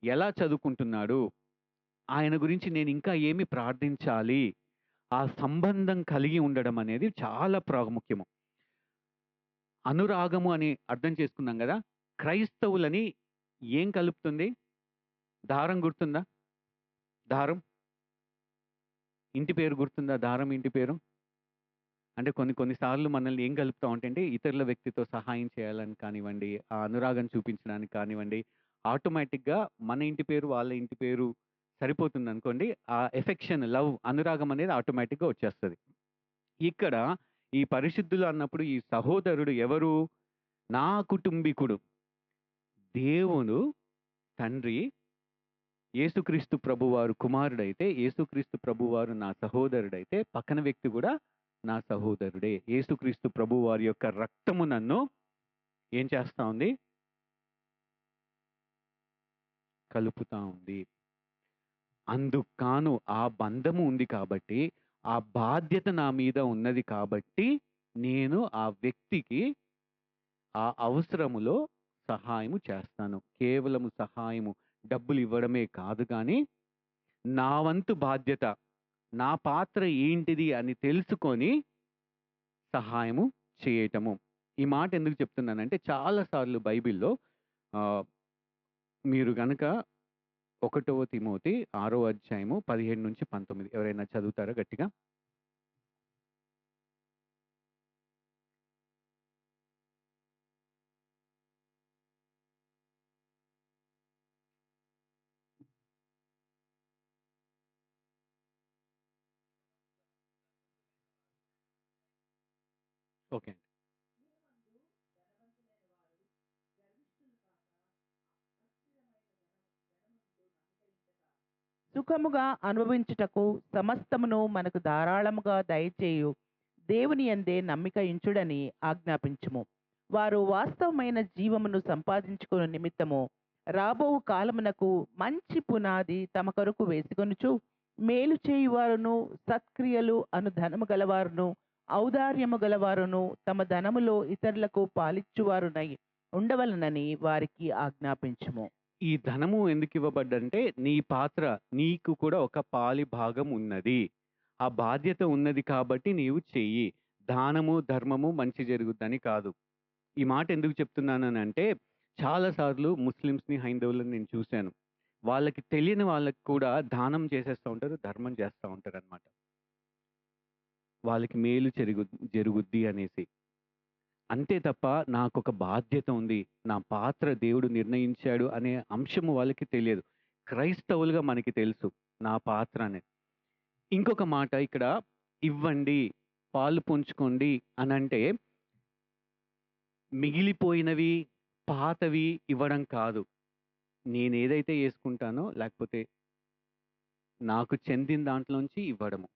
ఎలా చదువుకుంటున్నాడు? ఆయన గురించి నేనింకా ఏమి ప్రార్థించాలి? ఆ సంబంధం కలిగి ఉండడం అనేది చాలా ప్రాముఖ్యము. అనురాగము అని అర్థం చేసుకున్నాం గదా! క్రైస్తవులని ఏం కలుపుతుంది? దారం గుర్తుందా? దారం? ఇంటి పేరు గుర్తుందా? దారం ఇంటి పేరు? అంటే కొన్ని సార్లు మనల్ని ఏం కలుపుతామంటే ఇతరుల వ్యక్తితో సహాయం చేయాలని కానివ్వండి, ఆ అనురాగం చూపించడానికి కానివ్వండి, ఆటోమేటిక్‌గా మన ఇంటి పేరు, వాళ్ళ ఇంటి పేరు సరిపోతుందనుకోండి. ఆ ఎఫెక్షన్, లవ్, అనురాగం అనేది ఆటోమేటిక్‌గా వచ్చేస్తది. ఇక్కడ ఈ పరిశుద్ధులు అన్నప్పుడు ఈ సహోదరుడు ఎవరు? నా కుటుంబీకుడు. దేవుడు తండ్రి, యేసుక్రీస్తు ప్రభువారు కుమారుడైతే, యేసుక్రీస్తు ప్రభువారు నా సహోదరుడైతే, పక్కన వ్యక్తి కూడా నా సహోదరుడే. యేసుక్రీస్తు ప్రభువారి యొక్క రక్తము నన్ను ఏం చేస్తా ఉంది? కలుపుతా ఉంది. అందుకాను ఆ బంధము ఉంది కాబట్టి, ఆ బాధ్యత నా మీద ఉన్నది కాబట్టి, నేను ఆ వ్యక్తికి ఆ అవసరములో సహాయము చేస్తాను. కేవలము సహాయము, డబ్బులివ్వడమే కాదు గానీ, నా వంతు బాధ్యత, నా పాత్ర ఏంటిది అని తెలుసుకొని సహాయము చేయటము. ఈ మాట ఎందుకు చెప్తున్నానంటే చాలా సార్లు బైబిల్‌లో మీరు గనక 1 తిమోతి 6 అధ్యాయము 17-19 ఎవరైనా చదువుతారా గట్టిగా? ఓకే అండి. సుఖముగా అనుభవించుటకు సమస్తమును మనకు ధారాళముగా దయచేయు దేవుని యందే నమ్మిక ఇంచుడని ఆజ్ఞాపించుము. వారు వాస్తవమైన జీవమును సంపాదించుకుని నిమిత్తము రాబో కాలమునకు మంచి పునాది తమ కొరకు వేసుకొనుచు మేలు చేయువారును సత్క్రియలు అను ధనము గలవారును ఔదార్యము గలవారును తమ ధనములో ఇతరులకు పాలిచ్చువారునై ఉండవలనని వారికి ఆజ్ఞాపించుము. ఈ ధనము ఎందుకు ఇవ్వబడ్డంటే నీ పాత్ర, నీకు కూడా ఒక పాలి భాగం ఉన్నది. ఆ బాధ్యత ఉన్నది కాబట్టి నీవు చెయ్యి. దానము, ధర్మము మంచి జరుగుద్దని కాదు. ఈ మాట ఎందుకు చెప్తున్నాననంటే చాలా సార్లు ముస్లిమ్స్‌ని, హైందవులని నేను చూశాను. వాళ్ళకి తెలియని వాళ్ళకి కూడా దానం చేసేస్తా ఉంటారు, ధర్మం చేస్తా ఉంటారనమాట. వాళ్ళకి మేలు జరుగుద్ది అనేసి. అంతే తప్ప నాకొక బాధ్యత ఉంది. నా పాత్ర దేవుడు నిర్ణయించాడు అనే అంశము వాళ్ళకి తెలియదు. క్రైస్తవులుగా మనకి తెలుసు నా పాత్ర అనేది. ఇంకొక మాట ఇక్కడ ఇవ్వండి, పాలు పంచుకోండి అనంటే మిగిలిపోయినవి, పాతవి ఇవ్వడం కాదు. నేనేదైతే యేసుకుంటానో లేకపోతే నాకు చెందిన దాంట్లోంచి ఇవ్వడము.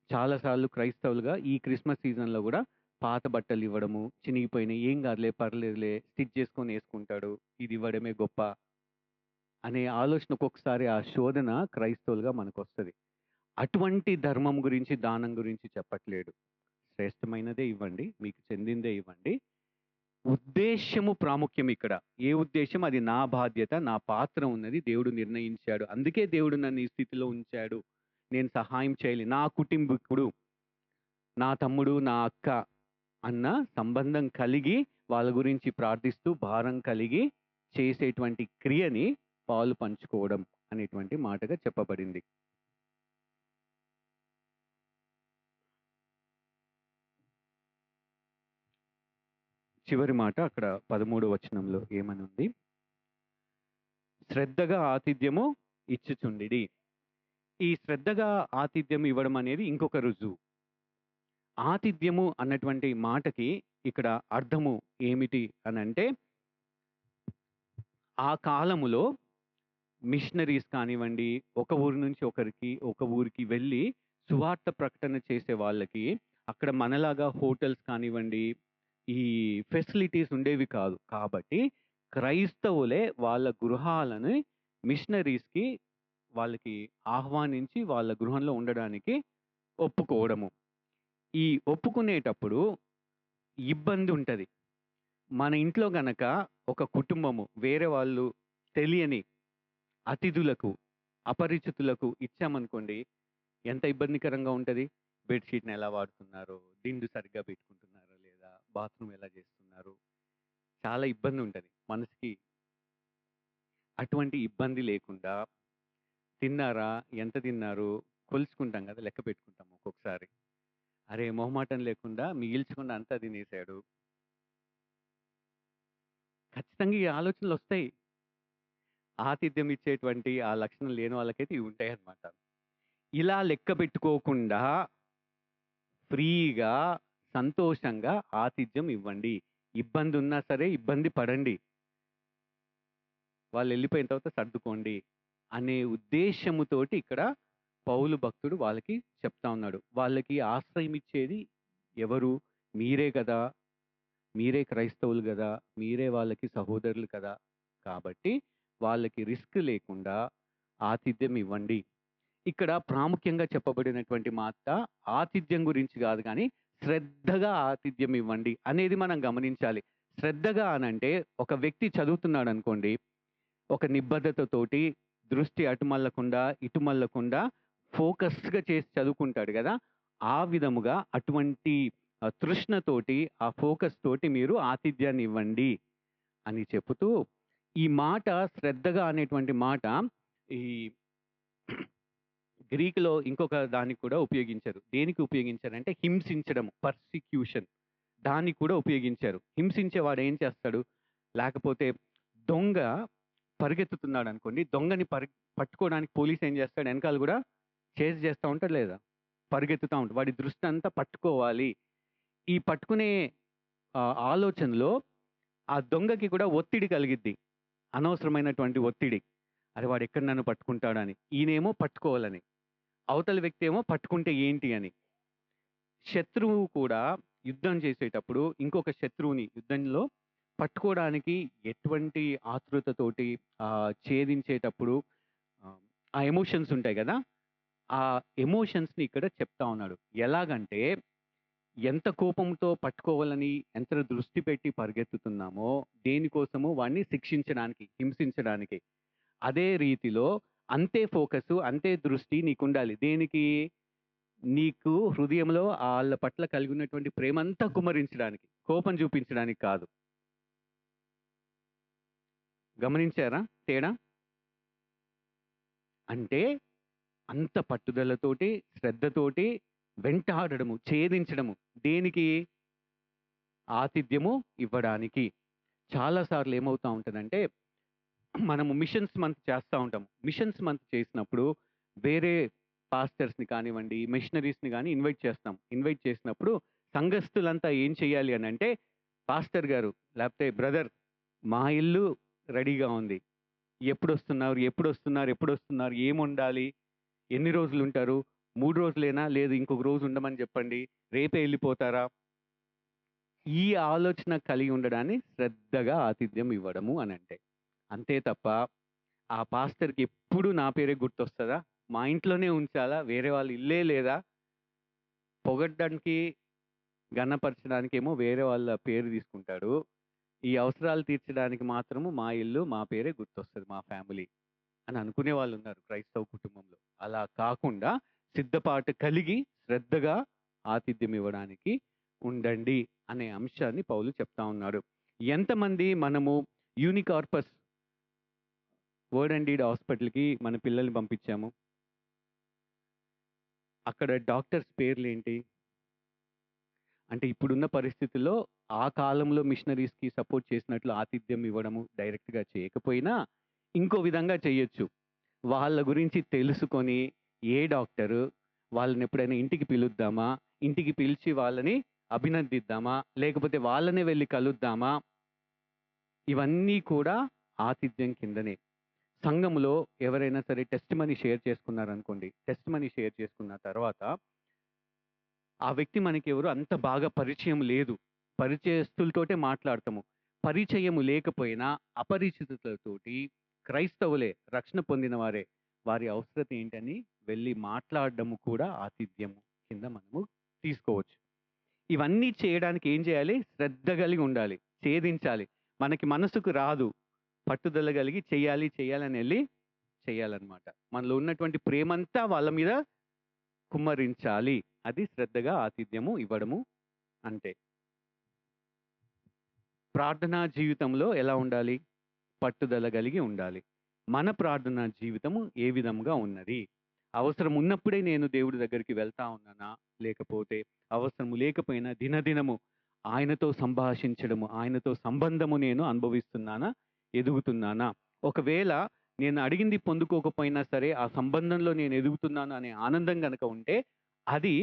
చాలా సార్లు క్రైస్తవులుగా ఈ క్రిస్మస్ సీజన్‌లో గూడా పాత బట్టలు ఇవ్వడము, చినిగిపోయినయి ఏం గాదులే, పర్లేదులే, స్టిచ్ చేసుకొని యేసుకుంటాడు. ఇది ఇవ్వడమే గొప్ప అనే ఆలోచన ఒక్కొక్కసారి ఆ శోధన క్రైస్తవులుగా మనకొస్తది. అటువంటి ధర్మం గురించి, దానం గురించి చెప్పట్లేడు. శ్రేష్టమైనదే ఇవ్వండి, మీకు చెందిందే ఇవ్వండి. ఉద్దేశ్యము ప్రాముఖ్యం ఇక్కడ. ఏ ఉద్దేశ్యం? అది నా బాధ్యత, నా పాత్ర ఉన్నది. దేవుడు నిర్ణయించాడు. అందుకే దేవుడు నన్ను ఈ స్థితిలో ఉంచాడు. నేను సహాయం చేయాలి. నా కుటుంబీకుడు, నా తమ్ముడు, నా అక్క అన్న సంబంధం కలిగి వాళ్ళ గురించి ప్రార్థిస్తూ భారం కలిగి చేసేటువంటి క్రియని పాలు పంచుకోవడం అనేటువంటి మాటగా చెప్పబడింది. చివరి మాట అక్కడ 13వ వచనంలో ఏమనుంది? శ్రద్ధగా ఆతిథ్యము ఇచ్చుచుండిడి. ఈ శ్రద్ధగా ఆతిథ్యం ఇవ్వడం అనేది ఇంకొక రుజువు. ఆతిథ్యము అన్నటువంటి మాటకి ఇక్కడ అర్థము ఏమిటి అనంటే ఆ కాలములో మిషనరీస్ కానివ్వండి, ఒక ఊరు నుంచి ఒక ఊరికి వెళ్ళి సువార్త ప్రకటన చేసే వాళ్ళకి అక్కడ మనలాగా హోటల్స్ కానివ్వండి, ఈ ఫెసిలిటీస్ ఉండేవి కాదు. కాబట్టి క్రైస్తవులే వాళ్ళ గృహాలని మిషనరీస్‌కి వాళ్ళకి ఆహ్వానించి వాళ్ళ గృహంలో ఉండడానికి ఒప్పుకోవడము. ఈ ఒప్పుకునేటప్పుడు ఇబ్బంది ఉంటది. మన ఇంట్లో గనక ఒక కుటుంబము వేరే వాళ్ళు తెలియని అతిథులకు, అపరిచితులకు ఇచ్చామనుకోండి, ఎంత ఇబ్బందికరంగా ఉంటది. బెడ్‌షీట్‌ని ఎలా వాడుతున్నారో, దిండు సరిగ్గా పెట్టుకుంటున్నారా లేదా, బాత్రూమ్ ఎలా చేస్తున్నారు, చాలా ఇబ్బంది ఉంటది మనసుకి. అటువంటి ఇబ్బంది లేకుండా తిన్నారా, ఎంత తిన్నారు, కొలుచుకుంటాం కదా! లెక్క పెట్టుకుంటాం ఒక్కొక్కసారి. అరే! మొహమాటం లేకుండా మిగిల్చకుండా అంతా తినేసాడు. ఖచ్చితంగా ఈ ఆలోచనలొస్తాయి. ఆతిథ్యం ఇచ్చేటువంటి ఆ లక్షణం లేని వాళ్ళకైతే ఇవి ఉంటాయన్నమాట. ఇలా లెక్క పెట్టుకోకుండా ఫ్రీగా, సంతోషంగా ఆతిథ్యం ఇవ్వండి. ఇబ్బందున్నా సరే ఇబ్బంది పడండి. వాళ్ళెళ్ళిపోయిన తర్వాత సర్దుకోండి అనే ఉద్దేశ్యముతోటి ఇక్కడ పౌలు భక్తుడు వాళ్ళకి చెప్తా ఉన్నాడు. వాళ్ళకి ఆశ్రయం ఇచ్చేది ఎవరు? మీరే కదా! మీరే క్రైస్తవులు గదా! మీరే వాళ్ళకి సహోదరులు కదా! కాబట్టి వాళ్ళకి రిస్క్ లేకుండా ఆతిథ్యం ఇవ్వండి. ఇక్కడ ప్రాముఖ్యంగా చెప్పబడినటువంటి మాట ఆతిథ్యం గురించి గాదు గానీ, శ్రద్ధగా ఆతిథ్యం ఇవ్వండి అనేది మనం గమనించాలి. శ్రద్ధగా అనంటే ఒక వ్యక్తి చదువుతున్నాడనుకోండి, ఒక నిబద్ధతతోటి దృష్టి అటు మళ్ళకుండా, ఇటు మళ్ళకుండా ఫోకస్‌గా చేసి చదువుకుంటాడు గదా! ఆ విధముగా అటువంటి తృష్ణతోటి, ఆ ఫోకస్ తోటి మీరు ఆతిథ్యాన్ని ఇవ్వండి అని చెప్పుతూ, ఈ మాట శ్రద్ధగా అనేటువంటి మాట ఈ గ్రీక్‌లో ఇంకొక దానికి కూడా ఉపయోగించారు. దేనికి ఉపయోగించారంటే హింసించడం, పర్సిక్యూషన్ దానికి కూడా ఉపయోగించారు. హింసించేవాడు ఏం చేస్తాడు? లేకపోతే దొంగ పరిగెత్తుతున్నాడనుకోండి, దొంగని పట్టుకోవడానికి పోలీస్ ఏం చేస్తాడు? ఎనకాల గూడా చేస్ చేస్తా ఉంటాడా లేదా? పరిగెత్తుతా ఉంటాడు. వాడి దృష్టంతా పట్టుకోవాలి. ఈ పట్టుకునే ఆలోచనలో ఆ దొంగకి కూడా ఒత్తిడి కలిగిద్ది. అనవసరమైనటువంటి ఒత్తిడి. అరె! వాడెక్కడ నన్ను పట్టుకుంటాడని. ఈయనేమో పట్టుకోవాలని. అవతల వ్యక్తి ఏమో పట్టుకుంటే ఏంటి అని. శత్రువు కూడా యుద్ధం చేసేటప్పుడు ఇంకొక శత్రువుని యుద్ధంలో పట్టుకోవడానికి ఎటువంటి ఆతృతతోటి ఛేదించేటప్పుడు ఆ ఎమోషన్స్ ఉంటాయి గదా! ఆ ఎమోషన్స్‌ని ఇక్కడ చెప్తా ఉన్నాడు. ఎలాగంటే ఎంత కోపంతో పట్టుకోవాలని ఎంత దృష్టి పెట్టి పరిగెత్తుతున్నామో దేనికోసమో వాడిని శిక్షించడానికి, హింసించడానికి. అదే రీతిలో అంతే ఫోకసు, అంతే దృష్టి నీకుండాలి. దేనికి? నీకు హృదయంలో ఆళ్ళ పట్ల కలిగి ఉన్నటువంటి ప్రేమంతా కుమ్మరించడానికి. కోపం చూపించడానికి కాదు. గమనించారా తేడా? అంటే అంత పట్టుదలతోటి, శ్రద్ధతోటి వెంటాడడము, ఛేదించడము. దేనికి? ఆతిథ్యము ఇవ్వడానికి. చాలా సార్లు ఏమవుతా ఉంటదంటే, మనము మిషన్స్ మంత్ చేస్తా ఉంటాము. మిషన్స్ మంత్ చేసినప్పుడు వేరే పాస్టర్స్‌ని కానివ్వండి, మిషనరీస్‌ని గాని ఇన్వైట్ చేస్తాం. ఇన్వైట్ చేసినప్పుడు సంఘస్థులంతా ఏం చేయాలి అనంటే, పాస్టర్ గారు లేకపోతే బ్రదర్ మా ఇల్లు రెడీగా ఉంది. ఎప్పుడొస్తున్నారు? ఎప్పుడొస్తున్నారు? ఎప్పుడొస్తున్నారు? ఏమొండాలి? ఎన్ని రోజులుంటారు? 3 రోజులేనా? లేదు ఇంకొక రోజు ఉండమని చెప్పండి. రేపే ఎళ్ళిపోతారా? ఈ ఆలోచన కలిగి ఉండడాన్ని శ్రద్ధగా ఆతిథ్యం ఇవ్వడము అనంటే. అంతే తప్ప, ఆ పాస్టర్‌కి ఎప్పుడు నా పేరే గుర్తొస్తదా? మా ఇంట్లోనే ఉంచాలా? వేరే వాళ్ళ ఇల్లే లేదా? పొగడ్డానికి, ఘనపరచడానికేమో వేరే వాళ్ళ పేరు తీసుకుంటాడు. ఈ అవసరాలు తీర్చడానికి మాత్రము మా ఇల్లు, మా పేరే గుర్తొస్తది మా ఫ్యామిలీ అని అనుకునే వాళ్ళున్నారు క్రైస్తవ కుటుంబంలో. అలా కాకుండా సిద్ధపాటు కలిగి శ్రద్ధగా ఆతిథ్యం ఇవ్వడానికి ఉండండి అనే అంశాన్ని పౌలు చెప్తా ఉన్నాడు. ఎంతమంది మనము యూనికార్పస్ వర్డ్ అండ్ డీడ్ హాస్పిటల్‌కి మన పిల్లల్ని పంపించాము. అక్కడ డాక్టర్స్ పేర్లేంటి? అంటే ఇప్పుడున్న పరిస్థితుల్లో ఆ కాలంలో మిషనరీస్‌కి సపోర్ట్ చేసినట్లు ఆతిథ్యం ఇవ్వడము డైరెక్ట్‌గా చేయకపోయినా, ఇంకో విధంగా చేయొచ్చు. వాళ్ళ గురించి తెలుసుకొని, ఏ డాక్టరు వాళ్ళని ఎప్పుడైనా ఇంటికి పిలుద్దామా? ఇంటికి పిలిచి వాళ్ళని అభినందిద్దామా? లేకపోతే వాళ్ళనే వెళ్లి కలుద్దామా? ఇవన్నీ కూడా ఆతిథ్యం కిందనే. సంఘంలో ఎవరైనా సరే టెస్టిమనీ షేర్ చేసుకున్నారనుకోండి. టెస్టిమనీ షేర్ చేసుకున్న తర్వాత ఆ వ్యక్తి మనకెవరు అంత బాగా పరిచయం లేదు. పరిచయస్తులతోటే మాట్లాడతాము. పరిచయము లేకపోయినా అపరిచితులతోటి క్రైస్తవులే, రక్షణ పొందిన వారే, వారి అవసరత ఏంటని వెళ్లి మాట్లాడడము కూడా ఆతిథ్యము కింద మనము తీసుకోవచ్చు. ఇవన్నీ చేయడానికి ఏం చేయాలి? శ్రద్ధ కలిగి ఉండాలి. ఛేదించాలి. మనకి మనసుకు రాదు. పట్టుదల కలిగి చెయ్యాలి, చెయ్యాలని ఎళ్లి చెయ్యాలన్నమాట. మనలో ఉన్నటువంటి ప్రేమంతా వాళ్ళ మీద కుమ్మరించాలి. అది శ్రద్ధగా ఆతిథ్యము ఇవ్వడము అంటే. ప్రార్థనా జీవితంలో ఎలా ఉండాలి? పట్టుదల కలిగి ఉండాలి. మన ప్రార్థనా జీవితము ఏ విధంగా ఉన్నది? అవసరం ఉన్నప్పుడే నేను దేవుడి దగ్గరికి వెళ్తా ఉన్నానా? లేకపోతే అవసరము లేకపోయినా దినదినము ఆయనతో సంభాషించడము, ఆయనతో సంబంధము నేను అనుభవిస్తున్నానా? ఎదుగుతున్నానా? ఒకవేళ నేను అడిగింది పొందుకోకపోయినా సరే, ఆ సంబంధంలో నేను ఎదుగుతున్నాను అనే ఆనందం గనక ఉంటే, అది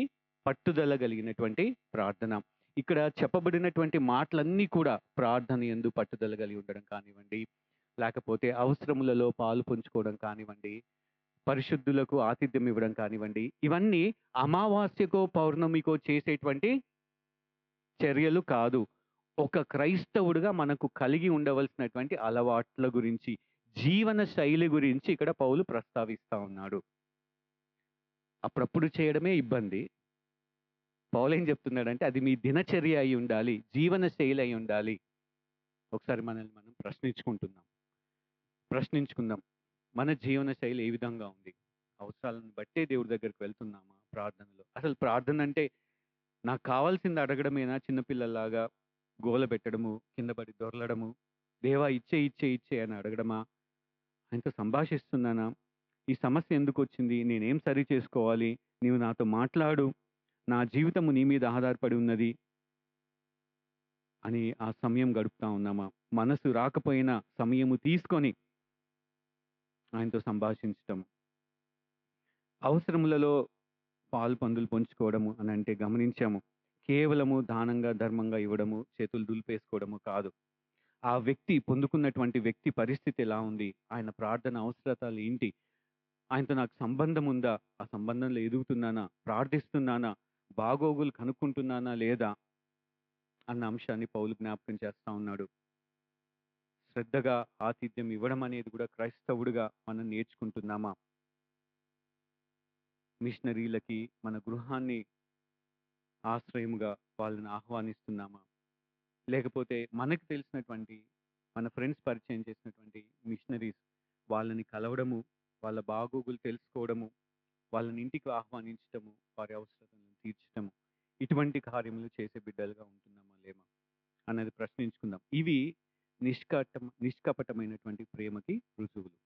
పట్టుదల కలిగినటువంటి ప్రార్థన. ఇక్కడ చెప్పబడినటువంటి మాటలన్నీ కూడా ప్రార్థన యందు పట్టుదల కలిగి ఉండడం కానివ్వండి, లేకపోతే అవసరములలో పాలు పంచుకోవడం కానివ్వండి, పరిశుద్ధులకు ఆతిథ్యం ఇవ్వడం కానివ్వండి, ఇవన్నీ అమావాస్యకో, పౌర్ణమికో చేసేటువంటి చర్యలు కాదు. ఒక క్రైస్తవుడిగా మనకు కలిగి ఉండవలసినటువంటి అలవాట్ల గురించి, జీవన శైలి గురించి ఇక్కడ పౌలు ప్రస్తావిస్తా ఉన్నాడు. అప్పుడప్పుడు చేయడమే ఇబ్బంది. పౌలేం చెప్తున్నాడంటే అది మీ దినచర్య అయి ఉండాలి. జీవన శైలి అయి ఉండాలి. ఒకసారి మనల్ని మనం ప్రశ్నించుకుందాం. మన జీవన శైలి ఏ విధంగా ఉంది? అవసరాలను బట్టే దేవుడి దగ్గరికి వెళ్తున్నామా ప్రార్థనలో? అసలు ప్రార్థన అంటే నాకు కావాల్సింది అడగడమేనా? చిన్నపిల్లల్లాగా గోల పెట్టడము, కింద పడి దొర్లడము, దేవా ఇచ్చే, ఇచ్చే, ఇచ్చే అని అడగడమా? ఆయనతో సంభాషిస్తున్నానా? ఈ సమస్య ఎందుకొచ్చింది? నేనేం సరి చేసుకోవాలి? నీవు నాతో మాట్లాడు. నా జీవితము నీ మీద ఆధారపడి ఉన్నది అని ఆ సమయం గడుపుతా ఉన్నామా? మనసు రాకపోయినా సమయము తీసుకొని ఆయనతో సంభాషించటం. అవసరములలో పాలు పందులు పంచుకోవడము అని అంటే గమనించాము. కేవలము దానంగా, ధర్మంగా ఇవ్వడము, చేతులు దులిపేసుకోవడము కాదు. ఆ వ్యక్తి పొందుకున్నటువంటి వ్యక్తి పరిస్థితి ఎలా ఉంది? ఆయన ప్రార్థన అవసరతలు ఏంటి? ఆయనతో నాకు సంబంధం ఉందా? ఆ సంబంధంలో ఎదుగుతున్నానా? ప్రార్థిస్తున్నానా? బాగోగులు కనుక్కుంటున్నానా లేదా? అన్న అంశాన్ని పౌలు జ్ఞాపకం చేస్తా ఉన్నాడు. శ్రద్ధగా ఆతిథ్యం ఇవ్వడం అనేది కూడా క్రైస్తవుడిగా మనం నేర్చుకుంటున్నామా? మిషనరీలకి మన గృహాన్ని ఆశ్రయముగా వాళ్ళని ఆహ్వానిస్తున్నామా? లేకపోతే మనకు తెలిసినటువంటి మన ఫ్రెండ్స్ పరిచయం చేసినటువంటి మిషనరీస్ వాళ్ళని కలవడము, వాళ్ళ బాగోగులు తెలుసుకోవడము, వాళ్ళని ఇంటికి ఆహ్వానించటము, వారి అవసరతలను తీర్చటము, ఇటువంటి కార్యములు చేసే బిడ్డలుగా ఉంటున్నామా లేమా అన్నది ప్రశ్నించుకుందాం. ఇవి నిష్కపటమైనటువంటి ప్రేమకి రుజువులు.